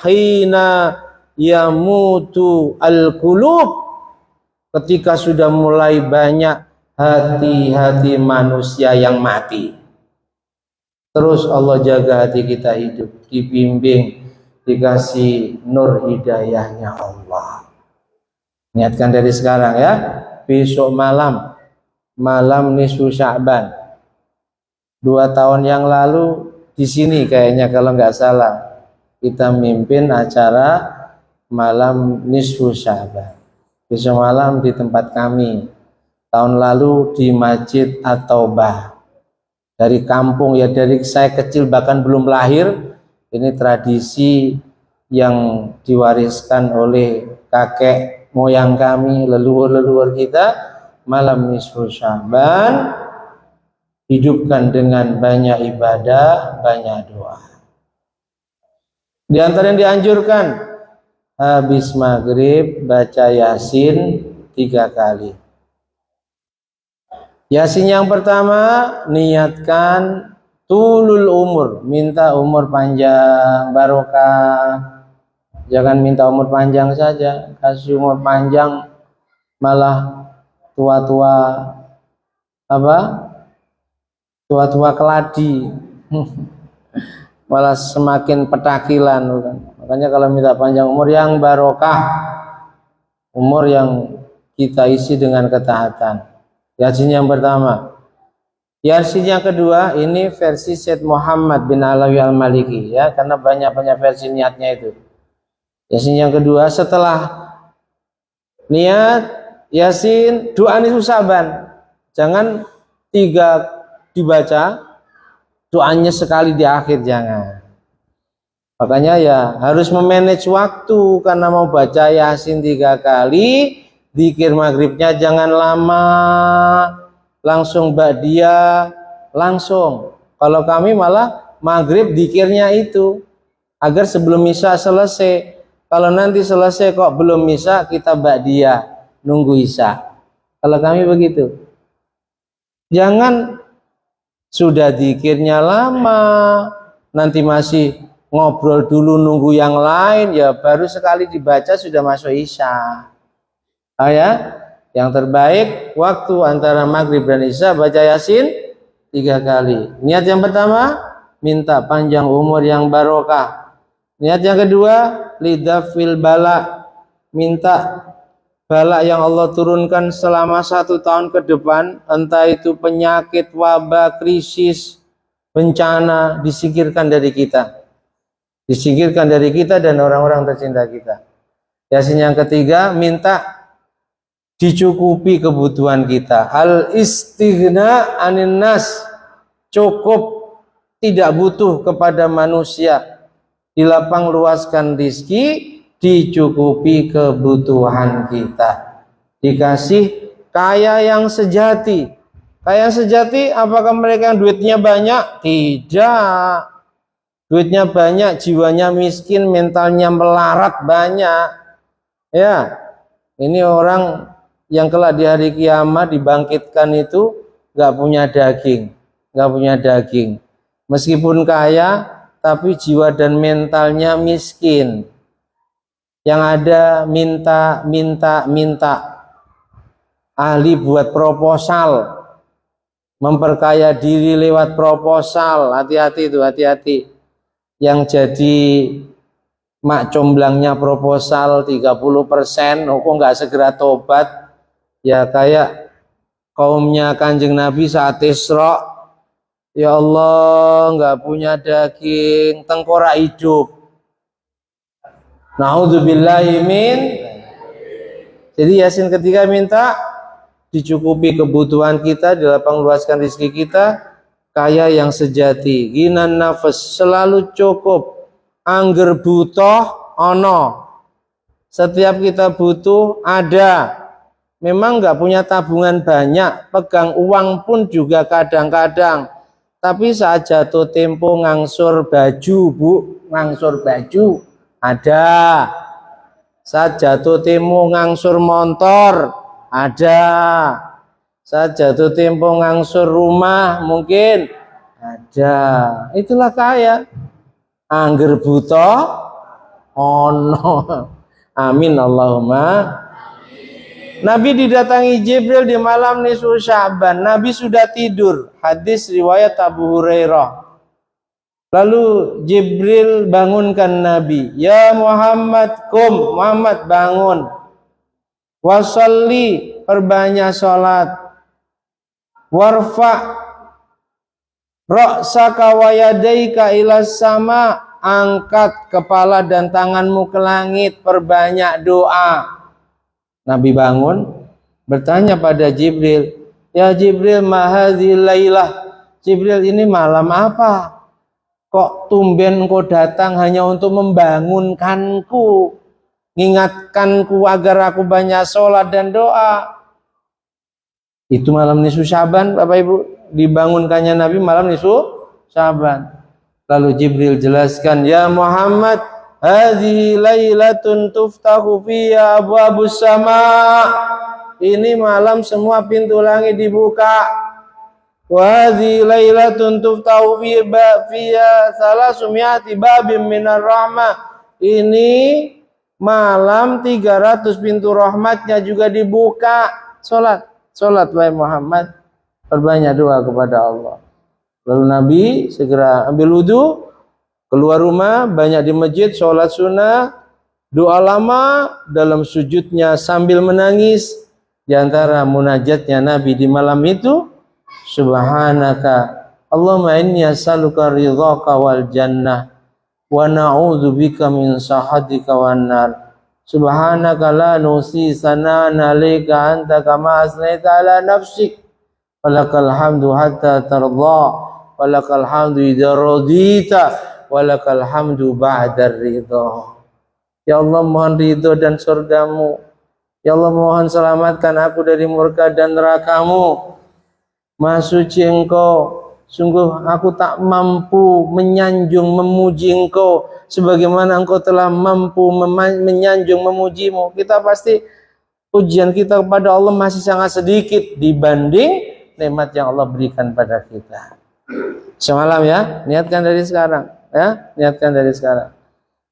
Hina yamutu al-qulub, ketika sudah mulai banyak hati-hati manusia yang mati, terus Allah jaga hati kita hidup, dibimbing, dikasih nur hidayahnya Allah. Niatkan dari sekarang ya, besok malam, malam nisfu Sya'ban. 2 tahun yang lalu di sini kayaknya kalau nggak salah kita mimpin acara malam nisfu Sya'ban. Besok malam di tempat kami. Tahun lalu di Masjid At-Taubah. Dari kampung ya, dari saya kecil bahkan belum lahir, ini tradisi yang diwariskan oleh kakek moyang kami, leluhur-leluhur kita. Malam nisfu Sya'ban hidupkan dengan banyak ibadah, banyak doa. Di antara yang dianjurkan, habis maghrib baca Yasin 3 kali. Yasin yang pertama, niatkan tulul umur, minta umur panjang, barokah. Jangan minta umur panjang saja, kasih umur panjang malah tua-tua tua-tua keladi. Malah semakin petakilan. Makanya kalau minta panjang umur yang barokah, umur yang kita isi dengan ketaatan. Yasin yang pertama. Yasin yang kedua, ini versi Syed Muhammad bin Alawi Al-Maliki ya, karena banyak versi niatnya itu. Yasin yang kedua, setelah niat Yasin, doa nisfu Sya'ban. Jangan 3 dibaca, doanya sekali di akhir, jangan. Makanya ya harus memanage waktu, karena mau baca Yasin 3 kali, zikir maghribnya jangan lama, langsung ba'diyah, langsung. Kalau kami malah maghrib zikirnya itu agar sebelum isya selesai. Kalau nanti selesai kok belum isya, kita ba'diyah, nunggu isya. Kalau kami begitu. Jangan sudah zikirnya lama, nanti masih ngobrol dulu nunggu yang lain, ya baru sekali dibaca sudah masuk isya. Ya, yang terbaik waktu antara maghrib dan isya baca Yasin 3 kali. Niat yang pertama, minta panjang umur yang barokah. Niat yang kedua, lidafil bala, minta bala yang Allah turunkan selama 1 tahun ke depan, entah itu penyakit, wabah, krisis, bencana, disingkirkan dari kita. Disingkirkan dari kita dan orang-orang tercinta kita. Yasin yang ketiga, minta dicukupi kebutuhan kita. Al istighna anin nas, cukup, tidak butuh kepada manusia. Dilapang luaskan rizki, dicukupi kebutuhan kita, dikasih kaya yang sejati. Kaya yang sejati, apakah mereka yang duitnya banyak? Tidak. Duitnya banyak, jiwanya miskin, mentalnya melarat banyak. Ya, ini orang yang kelak di hari kiamat dibangkitkan itu nggak punya daging, nggak punya daging. Meskipun kaya, tapi jiwa dan mentalnya miskin. Yang ada minta. Ahli buat proposal, memperkaya diri lewat proposal. Hati-hati itu, hati-hati. Yang jadi mak comblangnya proposal 30%, kok nggak segera tobat? Ya kayak kaumnya Kanjeng Nabi saat Isra, ya Allah nggak punya daging, tengkorak hidup. Naudzubillahi min. Jadi Yasin ketiga minta dicukupi kebutuhan kita, dilapang luaskan rezeki kita, kaya yang sejati, ginan nafas, selalu cukup, angger butuh ono. Setiap kita butuh ada. Memang nggak punya tabungan banyak, pegang uang pun juga kadang-kadang. Tapi saat jatuh tempo ngangsur baju, Bu, ngangsur baju ada. Saat jatuh tempo ngangsur motor ada. Saat jatuh tempo ngangsur rumah mungkin ada. Itulah kaya. Angger buta ono. Amin Allahumma. Nabi didatangi Jibril di malam nisfu Sya'ban. Nabi sudah tidur. Hadis riwayat Abu Hurairah. Lalu Jibril bangunkan Nabi. Ya Muhammad, kum. Muhammad bangun. Wasalli, perbanyak sholat. Warfa ra'saka wa yadaika ilas sama. Angkat kepala dan tanganmu ke langit. Perbanyak doa. Nabi bangun, bertanya pada Jibril, ya Jibril, mahadzil lailah. Jibril, ini malam apa? Kok tumben engkau datang hanya untuk membangunkanku, mengingatkanku agar aku banyak sholat dan doa. Itu malam nisfu Sya'ban, Bapak Ibu, dibangunkannya Nabi malam nisfu Sya'ban. Lalu Jibril jelaskan, ya Muhammad, hadhihi lailatun tuftahu fiha abwabus sama. Ini malam semua pintu langit dibuka. Wa hadhihi lailatun tuftahu fiha salasumiyati babim minar rahmah. Ini malam 300 pintu rahmatnya juga dibuka. Salat wahai Muhammad, perbanyak doa kepada Allah. Lalu Nabi segera ambil wudu, keluar rumah, banyak di masjid, sholat sunnah, doa lama dalam sujudnya sambil menangis. Di antara munajatnya Nabi di malam itu, Subhanaka Allahumma inni as'aluka ridhaka wal jannah wa na'udzubika min sahatika wan nar. Subhanaka la nusi sanana alayka anta kama asnaita ala nafsik. Walakal hamdu hatta tardha, walakal hamdu idza radita, walakal hamdu ba'dar ridha. Ya Allah, mohon ridho dan surgamu. Ya Allah, mohon selamatkan aku dari murka dan nerakamu. Maha suci Engkau, sungguh aku tak mampu menyanjung memuji Engkau sebagaimana Engkau telah mampu menyanjung memujimu. Kita pasti pujian kita kepada Allah masih sangat sedikit dibanding nikmat yang Allah berikan pada kita. Semalam ya, niatkan dari sekarang. Ya, niatkan dari sekarang.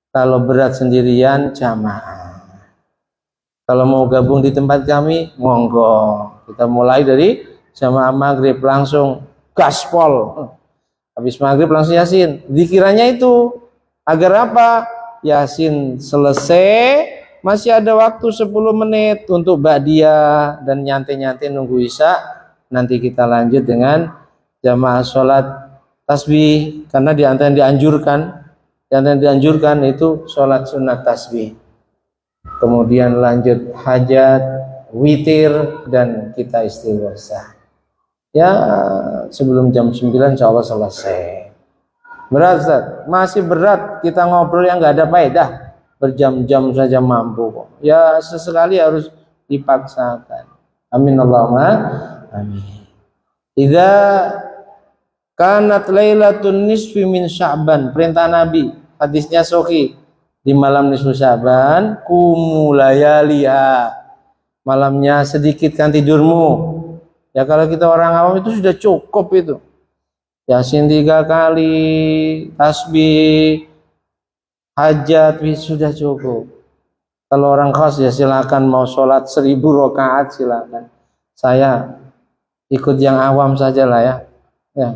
Kalau berat sendirian, jamaah. Kalau mau gabung di tempat kami, monggo. Kita mulai dari jamaah maghrib langsung gaspol. Habis maghrib langsung Yasin. Dikiranya itu agar apa? Yasin selesai, masih ada waktu 10 menit untuk ba'diyah dan nyantai-nyantai nunggu Isya. Nanti kita lanjut dengan jamaah sholat tasbih, karena di antara yang dianjurkan itu sholat sunat tasbih. Kemudian lanjut hajat, witir, dan kita istighosa. Ya, sebelum jam 9 insya Allah selesai. Berat Ustaz? Masih berat kita ngobrol yang nggak ada faedah. berjam-jam saja mampu kok. Ya sesekali harus dipaksakan. Amin Allahumma amin. Idza kanat lailatun nisfi min Sya'ban, perintah Nabi, hadisnya sahih, di malam nisfu Sya'ban kumu layaliha, malamnya sedikitkan tidurmu. Ya kalau kita orang awam itu sudah cukup itu. Yasin 3 kali, tasbih, hajat sudah cukup. Kalau orang khas ya silakan, mau sholat 1000 rakaat silakan. Saya ikut yang awam saja lah ya. Ya.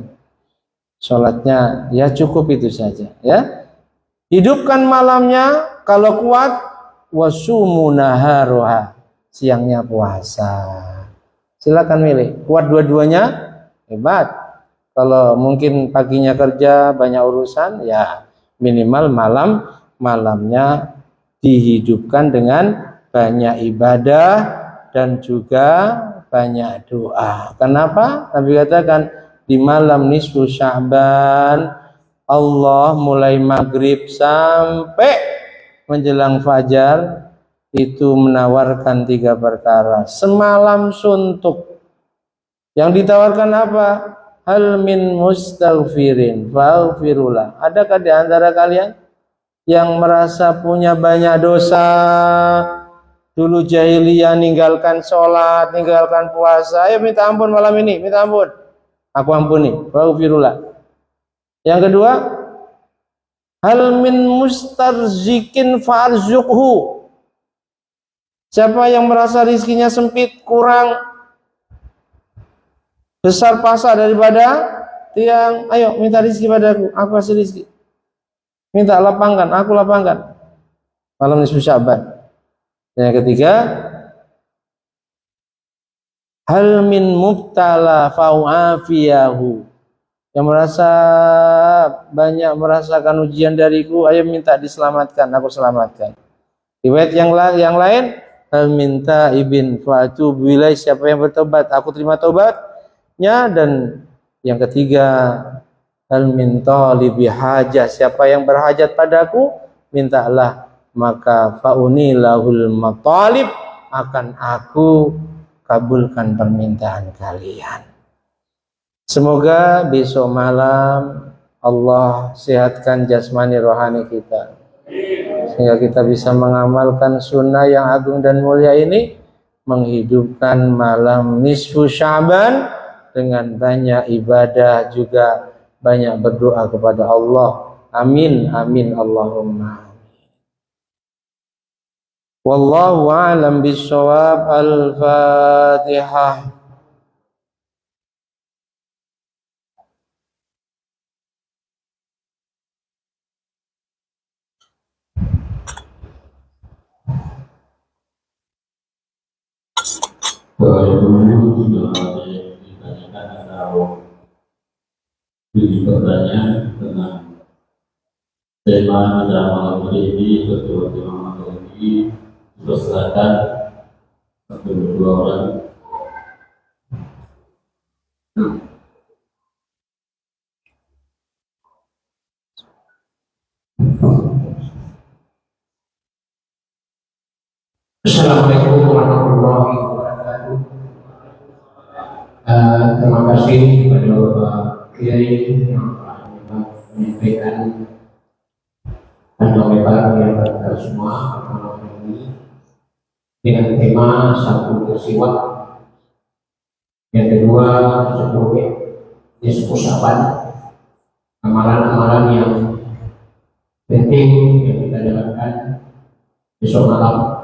Sholatnya ya cukup itu saja ya. Hidupkan malamnya kalau kuat, wasumu naharuha, siangnya puasa. Silakan milih, kuat dua-duanya hebat. Kalau mungkin paginya kerja banyak urusan, ya minimal malamnya dihidupkan dengan banyak ibadah dan juga banyak doa. Kenapa? Nabi katakan di malam nisfu Sya'ban Allah mulai maghrib sampai menjelang fajar itu menawarkan 3 perkara. Semalam suntuk. Yang ditawarkan apa? Hal min mustaghfirin faghfirullah. Adakah di antara kalian yang merasa punya banyak dosa, dulu jahiliyah ninggalkan sholat, ninggalkan puasa, ayo minta ampun malam ini, minta ampun, aku ampuni, faghfirullah. Yang kedua, hal min mustarzikin farzuqhu. Siapa yang merasa rizkinya sempit, kurang besar pasak daripada tiang, ayo minta rizki padaku, aku kasih rizki. Minta lapangkan, aku lapangkan. Malam nisfu Sya'ban. Yang ketiga, hal min mubtala fa'afiyahu. Yang merasa banyak merasakan ujian dariku, ayo minta diselamatkan, aku selamatkan. Riwayat yang lain, hal minta ibin fa'atubu ilaih, siapa yang bertobat aku terima tobatnya. Dan yang ketiga, hal min talibi hajah, siapa yang berhajat padaku mintalah, maka fauni lahul matalib, akan aku kabulkan permintaan kalian. Semoga besok malam Allah sehatkan jasmani rohani kita, sehingga kita bisa mengamalkan sunnah yang agung dan mulia ini, menghidupkan malam nisfu Sya'ban dengan banyak ibadah, juga banyak berdoa kepada Allah. Amin amin Allahumma. Wallahu a'lam bishawab. Al-Fatihah. Dulu juga ada yang ditanyakan atau bertanya tentang tema pada malam hari ini. Ketua tema malam ini dipersilakan satu dua orang. Assalamualaikum warahmatullahi wabarakatuh. Terima kasih kepada Bapak Kiai yang telah menyampaikan panjang lebar yang kita semua malam ini dengan tema satu peristiwa, yang kedua sebagai nisfu Sya'ban, amalan-amalan yang penting yang kita jalankan besok malam.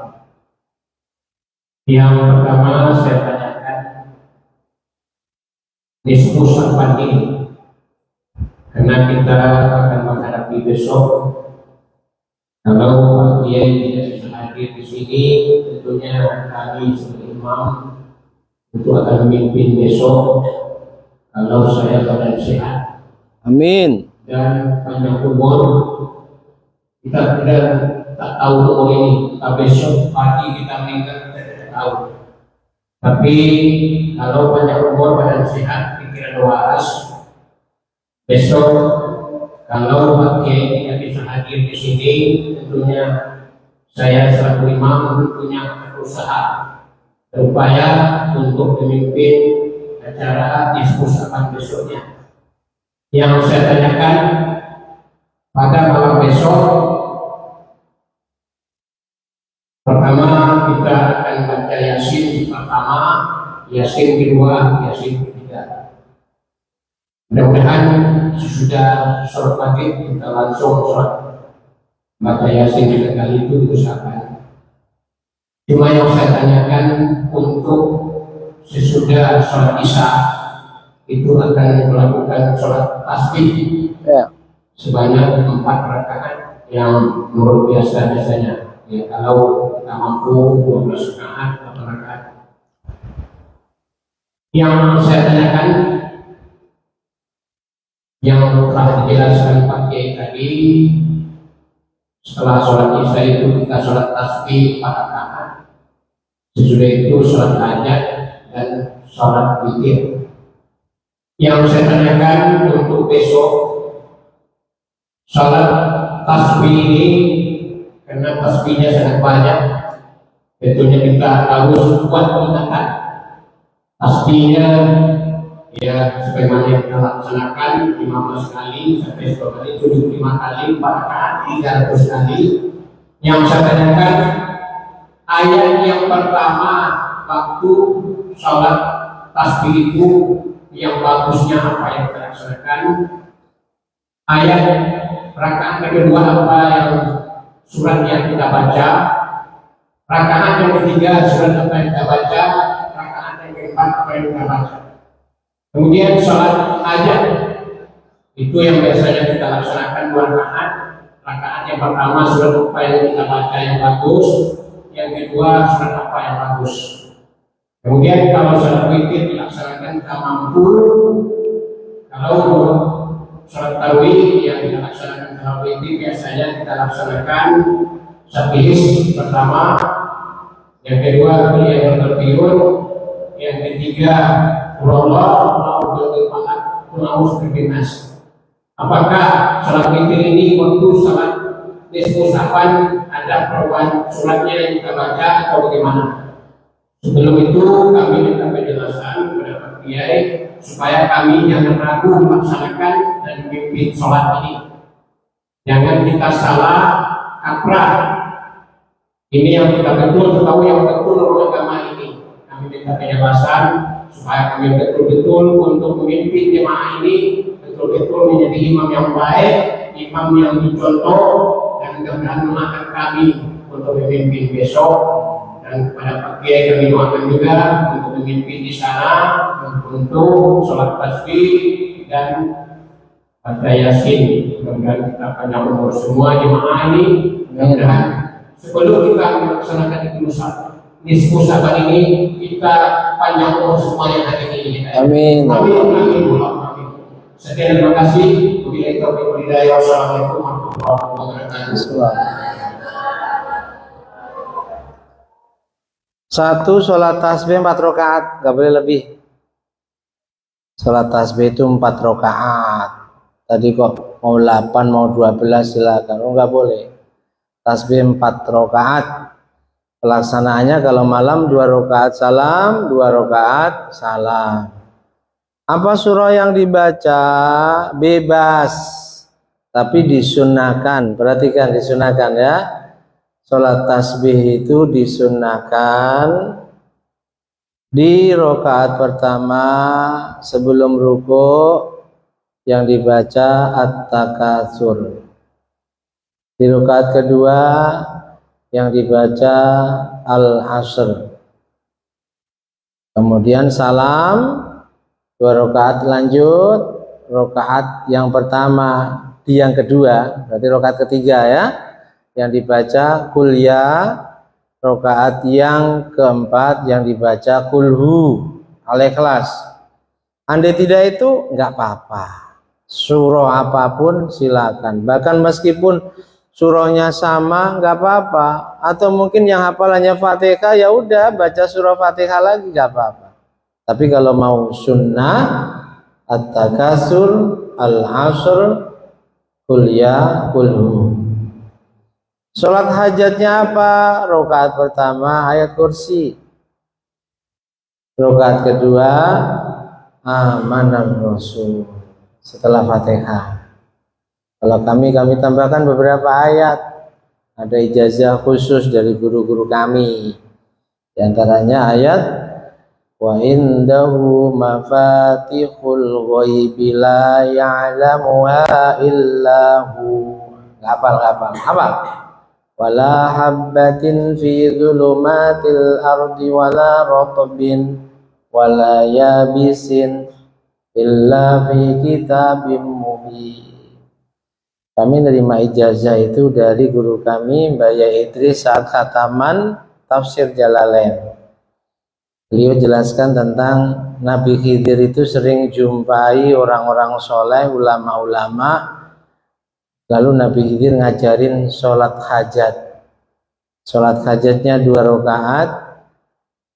Yang pertama saya tanyakan nisfu Sya'ban ini, karena kita akan menghadapi besok. Kalau Pak Kiai tidak bisa hadir di sini, tentunya kami sebagai imam itu akan memimpin besok. Kalau saya badan sehat, Amin. dan panjang umur, kita tak tahu umur ini. Kita besok pagi kita meninggal, kita tidak tahu. Tapi kalau banyak umur, badan sehat, pikiran waras, besok kalau Pak Kiai tidak bisa hadir di sini, tentunya saya selaku imam tentunya berusaha berupaya untuk memimpin acara diskusapan besoknya. Yang saya tanyakan pada malam besok, pertama kita akan baca Yasin pertama, Yasin kedua, Yasin ketiga. Mudah-mudahan sesudah sholat maghrib kita langsung sholat baca Yasin 3 kali itu diusahakan. Cuma yang saya tanyakan untuk sesudah sholat isya itu akan melakukan sholat tasbih sebanyak 4 rakaat yang luar biasa biasanya. Ya, kalau kita mampu 12 rakaat atau rakaat. Yang saya tanyakan yang telah dijelaskan Pak Kiai tadi, setelah sholat isya itu kita sholat tasbih 4 rakaat. Sesudah itu sholat hajat dan sholat witir. Yang saya tanyakan untuk besok sholat tasbih ini, karena tasbihnya sangat banyak, tentunya kita harus buat ingatan tasbihnya ya sebagaimana yang kita laksanakan 15 kali sampai 10 kali, 75 kali, 4 rakaat, 300 kali. Yang saya tanyakan ayat yang pertama waktu sholat tasbih itu yang bagusnya apa yang kita laksanakan, ayat rakaat yang kedua apa yang surat yang kita baca, rakaat yang ketiga surat apa yang kita baca, rakaat yang keempat apa yang kita baca. Kemudian sholat hajat itu yang biasanya kita laksanakan 2 rakaat. Rakaat yang pertama surat apa yang kita baca yang bagus, yang kedua surat apa yang bagus. Kemudian kalau sholat witir dilaksanakan kita mampu. Kalau sholat tarawih yang kita laksanakan sholat witir biasanya kita laksanakan sabihis pertama, yang kedua yang tertidur, yang ketiga Apakah sholat witir ini waktu sholat diskusapan ada perubahan suratnya yang kita baca atau bagaimana? Sebelum itu kami minta penjelasan kepada Pak Kiai supaya kami jangan ragu melaksanakan dan memimpin sholat ini. Jangan kita salah kaprah. Ini yang kita betul tahu yang betul agama ini. Kami minta penjelasan supaya kami betul-betul untuk memimpin jemaah ini betul-betul menjadi imam yang baik, imam yang dicontoh, dan mudah-mudahan memakan kami untuk memimpin besok. Dan kepada Pak Kiai kami doakan juga untuk memimpin di sana untuk sholat tasbih dan baca Yasin. Mudah-mudahan kita panjang umur semua jemaah ini. Mudah-mudahan sebelum kita melaksanakan diskusapan ini kita panjang umur semua yang hari ini. Amin. Amin. Amin. Amin. Sekian, terima kasih. Wabillahi taufiq wal hidayah. Wassalamualaikum warahmatullahi wabarakatuh. 1 sholat tasbih 4 rakaat, nggak boleh lebih. Sholat tasbih itu 4 rakaat. Tadi kok mau 8 mau 12 silakan. Oh, nggak boleh. Tasbih 4 rakaat. Pelaksanaannya kalau malam 2 rakaat salam, 2 rakaat salam. Apa surah yang dibaca? Bebas, tapi disunahkan. Perhatikan, disunahkan ya. Sholat tasbih itu disunahkan di rakaat pertama sebelum ruku yang dibaca At-Takatsur. Di rakaat kedua yang dibaca Al-Asr. Kemudian salam 2 rakaat lanjut, rakaat yang pertama di yang kedua, berarti rakaat ketiga ya. Yang dibaca kuliah, rakaat yang keempat yang dibaca kulhu al-ikhlas. Andai tidak itu nggak apa-apa, surah apapun silakan, bahkan meskipun surahnya sama nggak apa-apa, atau mungkin yang hafalannya Fatihah ya udah baca surah Fatihah lagi nggak apa-apa. Tapi kalau mau sunnah At-Takatsur, Al-Asr, kuliah, kulhu. Sholat hajatnya apa? Rakaat pertama ayat kursi. Rakaat kedua amanar rasul setelah Fatihah. Kalau kami tambahkan beberapa ayat. Ada ijazah khusus dari guru-guru kami. Di antaranya ayat wa indahu mafatihul ghaibi la ya'lamuha illahu. Hafal. Wala habbatin fi dhulumatil ardi wala ratbin wala yabisin illa fi kitabim mubin. Kami menerima ijazah itu dari guru kami Mbak Idris saat khataman tafsir Jalalain. Beliau jelaskan tentang Nabi Khidir itu sering jumpai orang-orang soleh, ulama-ulama. Lalu Nabi Khidir ngajarin sholat hajat. Sholat hajatnya 2 rakaat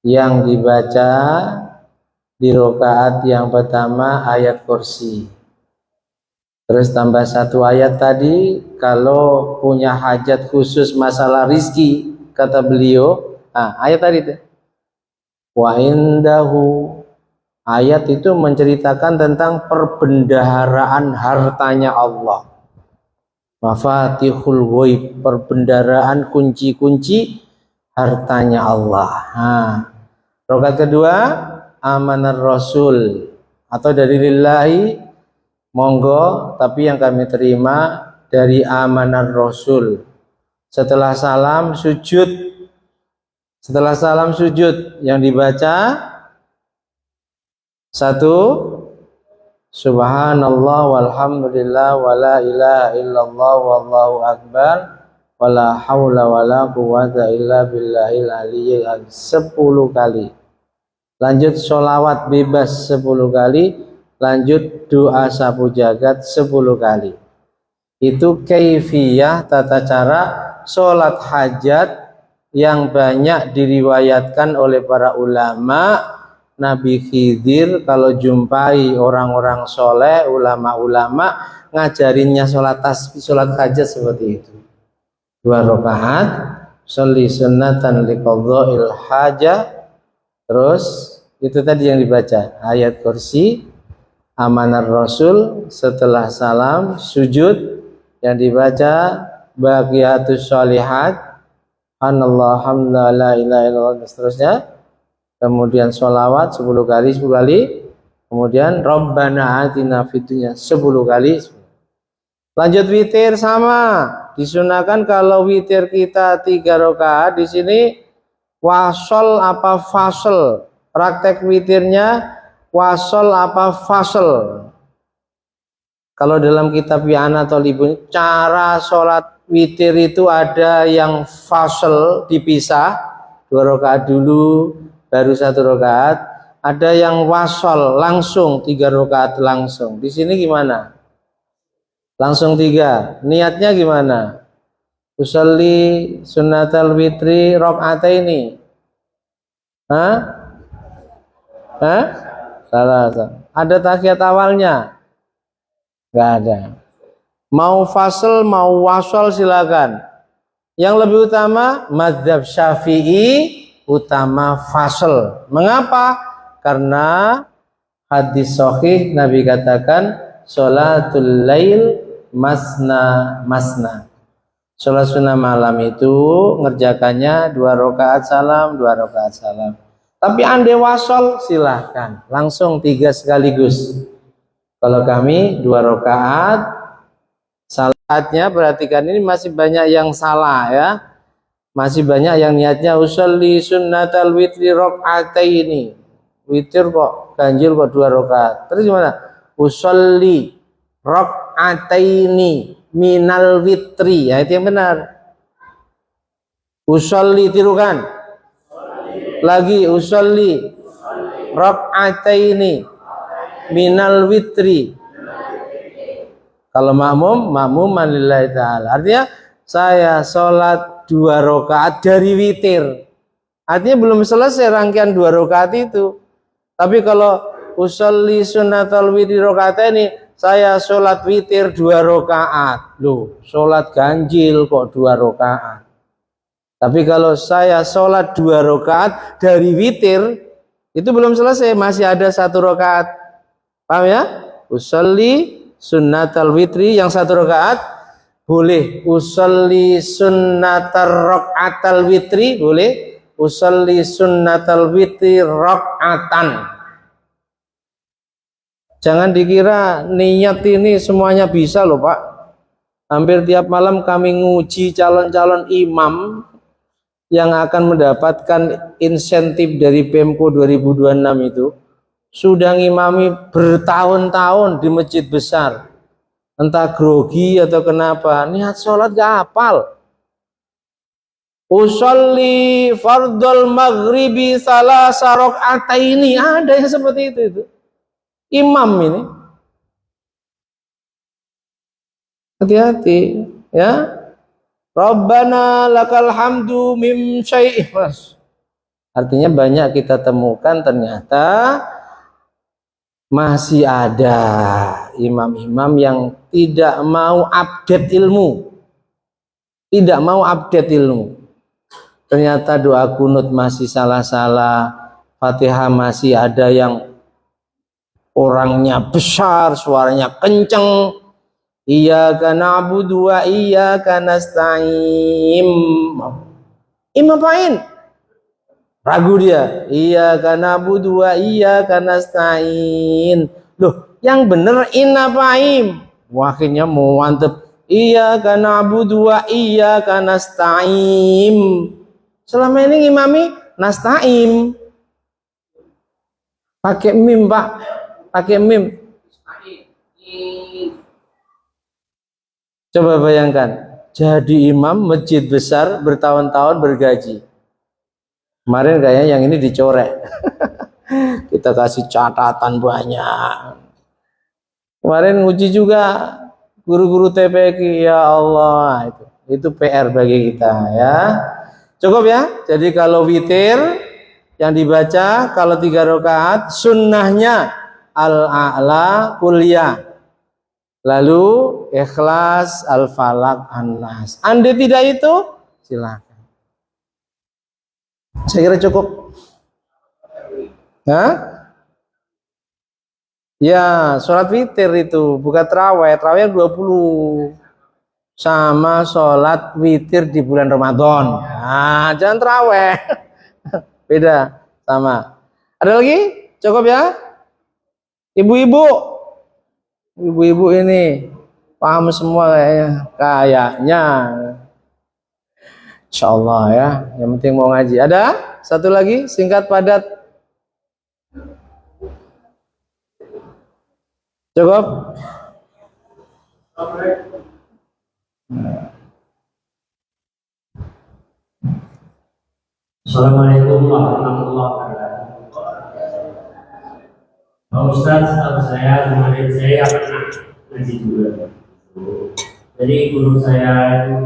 yang dibaca di rakaat yang pertama ayat kursi. Terus tambah 1 ayat tadi, kalau punya hajat khusus masalah rizki, kata beliau, ayat tadi itu. Wa indahu, ayat itu menceritakan tentang perbendaharaan hartanya Allah. Mafatihul ghaib, perbendaharaan kunci-kunci hartanya Allah. Rakaat kedua amanar rasul atau dari lillahi, monggo, tapi yang kami terima dari amanar rasul. Setelah salam sujud yang dibaca 1 Subhanallah walhamdulillah wala ilaha illallah wallahu akbar wala haula wala quwata illa billahil aliyyil azim 10 kali. Lanjut sholawat bebas 10 kali. Lanjut doa sapu jagat 10 kali. Itu kaifiyah tata cara sholat hajat yang banyak diriwayatkan oleh para ulama. Nabi Khidir kalau jumpai orang-orang soleh, ulama-ulama, ngajarinnya sholat tasbih, sholat hajat seperti itu. 2 rakaat, sholli sunnatan liqadha'il hajah. Terus itu tadi yang dibaca, ayat kursi, amanar rasul, setelah salam sujud yang dibaca baqiyatus sholihat, anallahu hamda la ilaha illallah, dan seterusnya. Kemudian sholawat 10 kali. Kemudian Rabbana atina fid dunya 10 kali. Lanjut witir sama. Disunahkan kalau witir kita 3 rakaat, di sini wasol apa fasl. Praktek witirnya wasol apa fasl. Kalau dalam kitab Yana atau Libun, cara sholat witir itu ada yang fasl dipisah, 2 rakaat dulu baru 1 rakaat, ada yang wasol langsung 3 rakaat langsung. Di sini gimana? Langsung 3. Niatnya gimana? Usolli sunnatal witri rakaataini. Salah. Ada tahiyat awalnya? Enggak ada. Mau fasl, mau wasol silakan. Yang lebih utama mazhab Syafi'i, utama fasl. Mengapa? Karena hadis sahih Nabi katakan sholatul lail masna. Sholat sunnah malam itu ngerjakannya 2 rakaat salam, 2 rakaat salam. Tapi andai wasol silahkan langsung 3 sekaligus. Kalau kami 2 rakaat, salatnya perhatikan ini masih banyak yang salah ya. Masih banyak yang niatnya usolli sunnatal witri rakaataini. Witir kok ganjil kok 2 rakaat. Terus gimana? Usolli rakaataini minal witri. Ya itu yang benar. Usolli tirukan. Lagi usolli rakaataini minal witri. Kalau makmum lillahi ta'ala. Artinya saya sholat 2 rakaat dari witir. Artinya belum selesai rangkaian 2 rakaat itu. Tapi kalau usolli sunnatal witri rakaat ini, saya sholat witir 2 rakaat. Loh, sholat ganjil kok 2 rakaat. Tapi kalau saya sholat 2 rakaat dari witir, itu belum selesai, masih ada 1 rakaat. Paham ya? Usolli sunnatal witri yang 1 rakaat boleh. Usolli sunnatal rakaatal witri boleh. Usolli sunnatal witri rakaatan. Jangan dikira niat ini semuanya bisa loh Pak. Hampir tiap malam kami nguji calon-calon imam yang akan mendapatkan insentif dari Pemko 2026 itu. Sudah ngimami bertahun-tahun di masjid besar. Entah grogi atau kenapa, niat sholat gak hafal. Usolli fardul maghribi salasa raka'ataini. Ada yang seperti itu. Imam ini. Hati-hati ya. Rabbana lakal hamdu mim syai'ih. Artinya banyak kita temukan ternyata masih ada imam-imam yang tidak mau update ilmu. Tidak mau update ilmu. Ternyata doa kunut masih salah-salah. Fatihah masih ada yang orangnya besar, suaranya kenceng. Iyyaka na'budu wa iyyaka nasta'in. Imapain? Ragu dia. Iyyaka na'budu wa iyyaka nasta'in. Loh, yang bener inapaim. Wakilnya mau mantep. Iyyaka na'budu wa iyyaka nasta'in. Selama ini ngimami nasta'in. Pakai mim, Pak. Pakai mim. Coba bayangkan, jadi imam masjid besar bertahun-tahun bergaji. Kemarin kayaknya yang ini dicorek. Kita kasih catatan banyak. Kemarin uji juga guru-guru TPQ, ya Allah, itu PR bagi kita ya. Cukup ya. Jadi kalau witir yang dibaca kalau 3 rakaat sunnahnya al-a'la kuliah. Lalu ikhlas, al-falak, an-nas. Andai tidak itu, silakan. Saya kira cukup. Hah? Ya, sholat witir itu, bukan terawih. Terawih 20. Sama sholat witir di bulan Ramadan. Nah, jangan terawih. Beda, sama. Ada lagi? Cukup ya? Ibu-ibu. Ibu-ibu ini paham semua kayaknya. Insya Allah ya. Yang penting mau ngaji. Ada? Satu lagi singkat padat. Cukup? Assalamualaikum warahmatullahi wabarakatuh. Pak Ustadz, setahu saya kemarin saya pernah ngaji juga. Jadi guru saya itu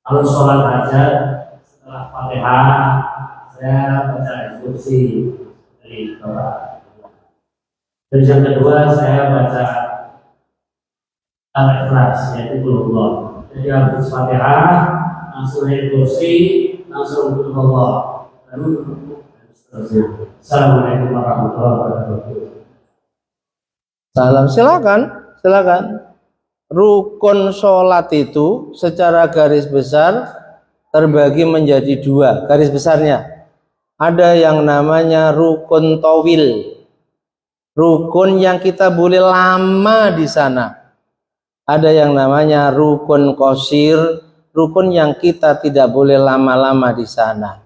kalau sholat hajat setelah Fatihah saya baca instruksi dari Bapak. Terus yang kedua saya baca Al-Ikhlas yaitu Qul. Jadi habis Fatihah langsung instruksi langsung Qul. Lalu seterusnya. Assalamualaikum warahmatullahi wabarakatuh. Salam, silakan. Rukun sholat itu secara garis besar terbagi menjadi 2 garis besarnya. Ada yang namanya rukun tawil, rukun yang kita boleh lama di sana. Ada yang namanya rukun qasir, rukun yang kita tidak boleh lama-lama di sana.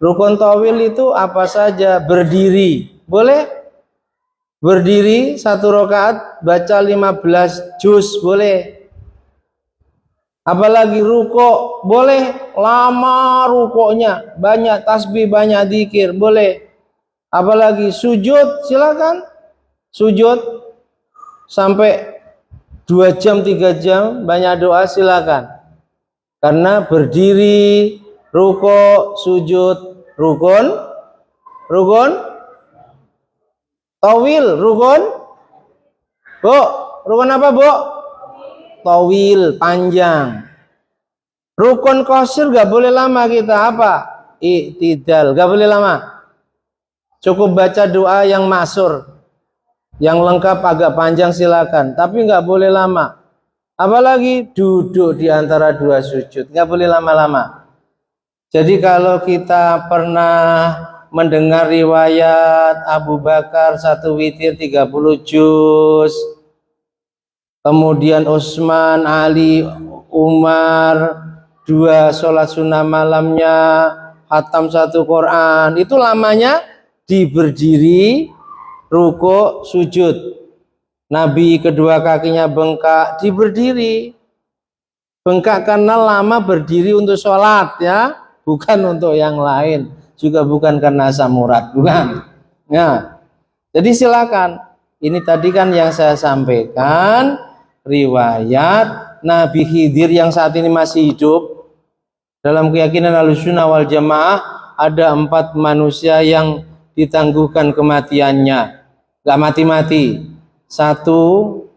Rukun tawil itu apa saja? Berdiri, boleh? Berdiri 1 rakaat, baca 15 juz, boleh. Apalagi ruko, boleh. Lama rukoknya, banyak tasbih, banyak dzikir, boleh. Apalagi sujud, silakan. Sujud sampai 2 jam, 3 jam, banyak doa, silakan. Karena berdiri, ruko, sujud, rukun tawil, rukun Bu, rukun apa, Bu? Tawil, panjang. Rukun qasir gak boleh lama kita, apa? I'tidal, gak boleh lama. Cukup baca doa yang maksur, yang lengkap agak panjang silakan, tapi nggak boleh lama. Apalagi duduk di antara dua sujud, nggak boleh lama-lama. Jadi kalau kita pernah mendengar riwayat Abu Bakar 1 witir 30 juz, kemudian Utsman, Ali, Umar 2 sholat sunnah malamnya, hatam 1 Quran, itu lamanya di berdiri, ruku, sujud. Nabi kedua kakinya bengkak, di berdiri. Bengkak karena lama berdiri untuk sholat ya, bukan untuk yang lain, juga bukan karena asam urat, bukan. Ya, jadi silakan. Ini tadi kan yang saya sampaikan riwayat Nabi Khidir yang saat ini masih hidup. Dalam keyakinan Ahlussunnah wal Jamaah ada 4 manusia yang ditangguhkan kematiannya, gak mati-mati. 1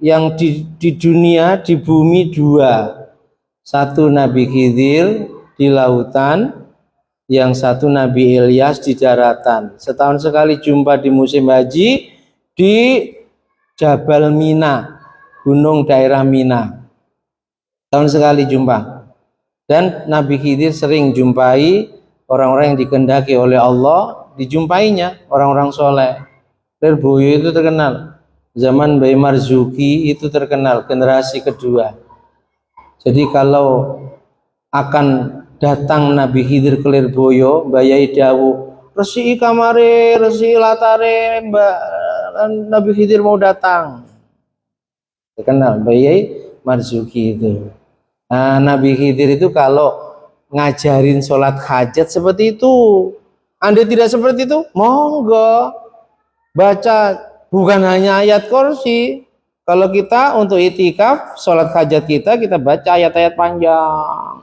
yang di dunia, di bumi 2. 1 Nabi Khidir di lautan, yang 1 Nabi Ilyas di daratan. Setahun sekali jumpa di musim haji di Jabal Mina, gunung daerah Mina. Tahun sekali jumpa. Dan Nabi Khidir sering jumpai orang-orang yang dikehendaki oleh Allah, dijumpainya orang-orang soleh. Lirboyo itu terkenal, zaman Mbah Marzuki itu terkenal, generasi kedua. Jadi kalau akan datang Nabi Khidir ke Lirboyo, Mbah Yai dawuh, resi kamare, resi latare, Mbak Nabi Khidir mau datang. Terkenal Mbah Yai Marzuki itu. Nah, Nabi Khidir itu kalau ngajarin sholat hajat seperti itu. Anda tidak seperti itu, monggo baca bukan hanya ayat kursi. Kalau kita untuk itikaf sholat hajat kita baca ayat-ayat panjang.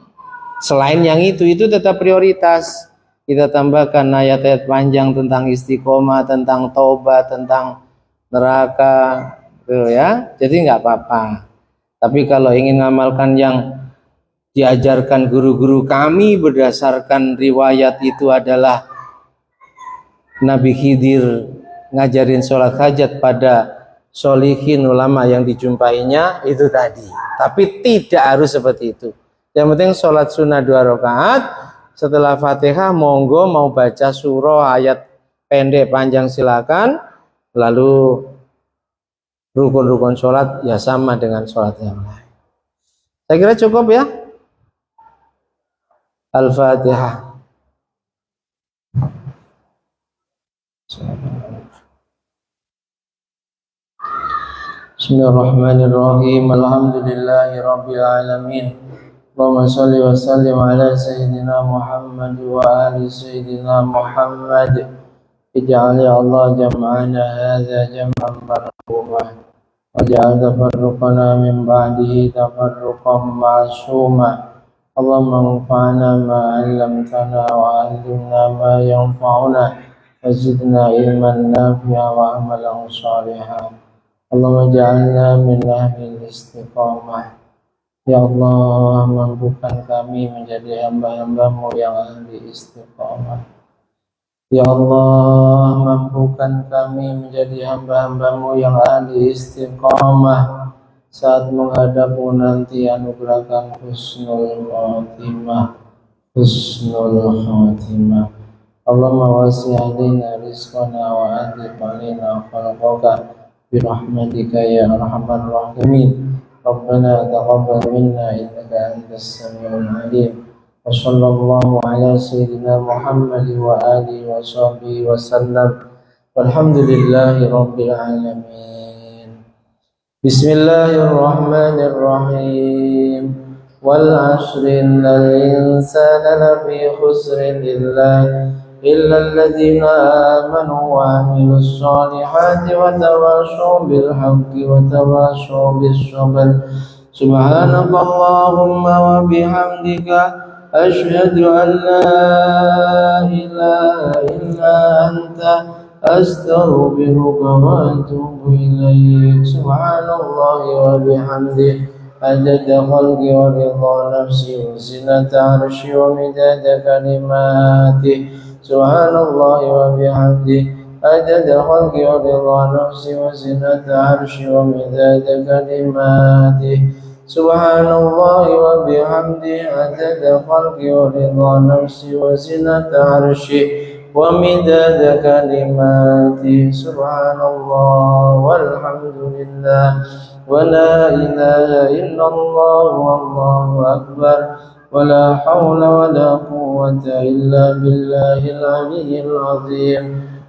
Selain yang itu tetap prioritas. Kita tambahkan ayat-ayat panjang tentang istiqomah, tentang taubat, tentang neraka, tuh ya. Jadi nggak apa-apa. Tapi kalau ingin ngamalkan yang diajarkan guru-guru kami berdasarkan riwayat itu adalah Nabi Khidir ngajarin sholat hajat pada sholihin ulama yang dijumpainya itu tadi. Tapi tidak harus seperti itu. Yang penting sholat sunnah 2 rakaat, setelah Fatihah monggo mau baca surah ayat pendek panjang silakan, lalu rukun-rukun sholat ya sama dengan sholat yang lain. Saya kira cukup ya. Al-Fatihah. Bismillahirrahmanirrahim. Alhamdulillahi rabbil alamin. Allahumma shalli wa sallim ala sayyidina Muhammad wa ali sayyidina Muhammad. Ij'al ya Allah jam'ana hadza jam'an marhumah waj'al tafarruqana min ba'dihi tafarruqan ma'sumah. Allahumma anfa'na ma 'allamtana wa 'allimna ma yanfa'una wazidna ilman nafi'a wa amalan shalihan. Allahumma ja'alna min ahli istiqamah. Ya Allah, mampukan kami menjadi hamba-hamba-Mu yang ahli istiqamah. Ya Allah, mampukan kami menjadi hamba-hamba-Mu yang ahli istiqamah. Saat menghadapmu nanti anugerahkan husnul khatimah. Husnul khatimah. Allahumma wasi' alaina rizqana wa adhib alaina khalqaka birahmatika ya arhamar rahimin. Rabbana taqabbal minna innaka antas samiul alim. Wa sallallahu ala sayyidina Muhammad wa alihi wa sahbihi wa sallam. Walhamdulillahi rabbil alamin. Bismillahirrahmanirrahim. Wal 'ashri innal insana lafi khusrin إلا الذين آمنوا وعملوا الصالحات وتواصوا بالحق وتواصوا بالصبر. سبحانك اللهم وبحمدك أشهد أن لا إله إلا أنت أستغفرك وأتوب إليك. سبحان الله وبحمده عدد خلقي ورضا نفسي وزنة عرشي ومداد كلماتي. سبحان الله وبحمده عدد خلقي ورضا نفسي وزنة عرشي ومداد كلماتي. سبحان الله وبحمده عدد خلقي ورضا نفسي وزنة عرشي ومداد كلماتي. سبحان الله والحمد لله ولا إله إلا الله والله أكبر ولا حول ولا قوة إلا بالله العلي العظيم.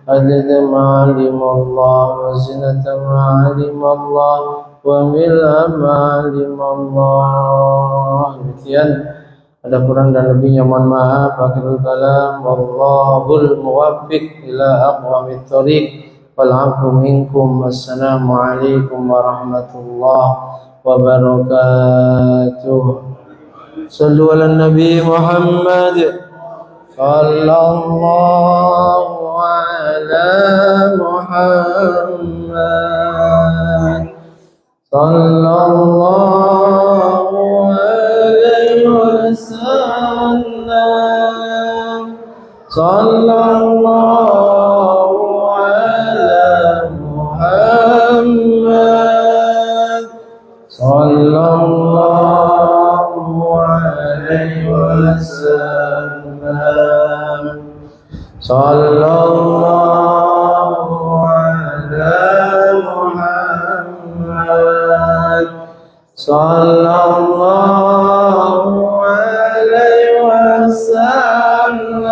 عدد ما علم الله وزنة ما علم الله وملء ما علم Allah. Demikian, ada kurang dan lebihnya mohon maaf. Akhirul kalam wallahul muwaffiq ila aqwamit thoriq wal 'afwu minkum. Wassalamu alaikum warahmatullahi wabarakatuh. Sallu ala Nabi Muhammad sallallahu ala Muhammad sallallahu alaihi wasallam. Sallallahu ala Muhammad sallallahu alaihi wasallam. Sallallahu ala Muhammad sallallahu alaihi wasallam.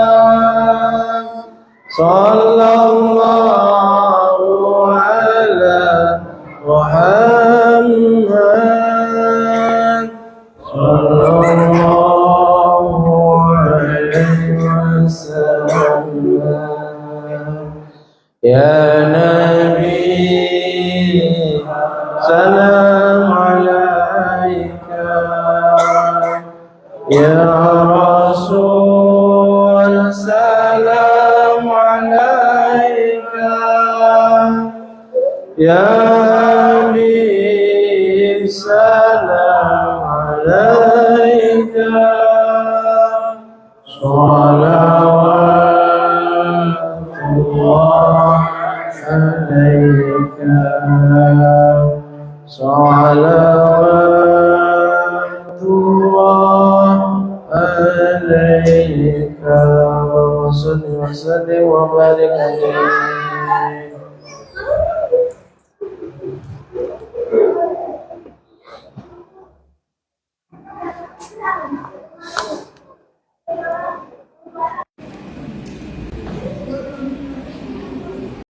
Sallallahu ala Muhammad sallallahu alaihi wasallam. Ya Nabi salam alaika, ya Rasul salam alaika, ya Habib salam alaika. Salawatullah alaika, salawatullah alaika. Wa salli wa sallim wa barik alaihi.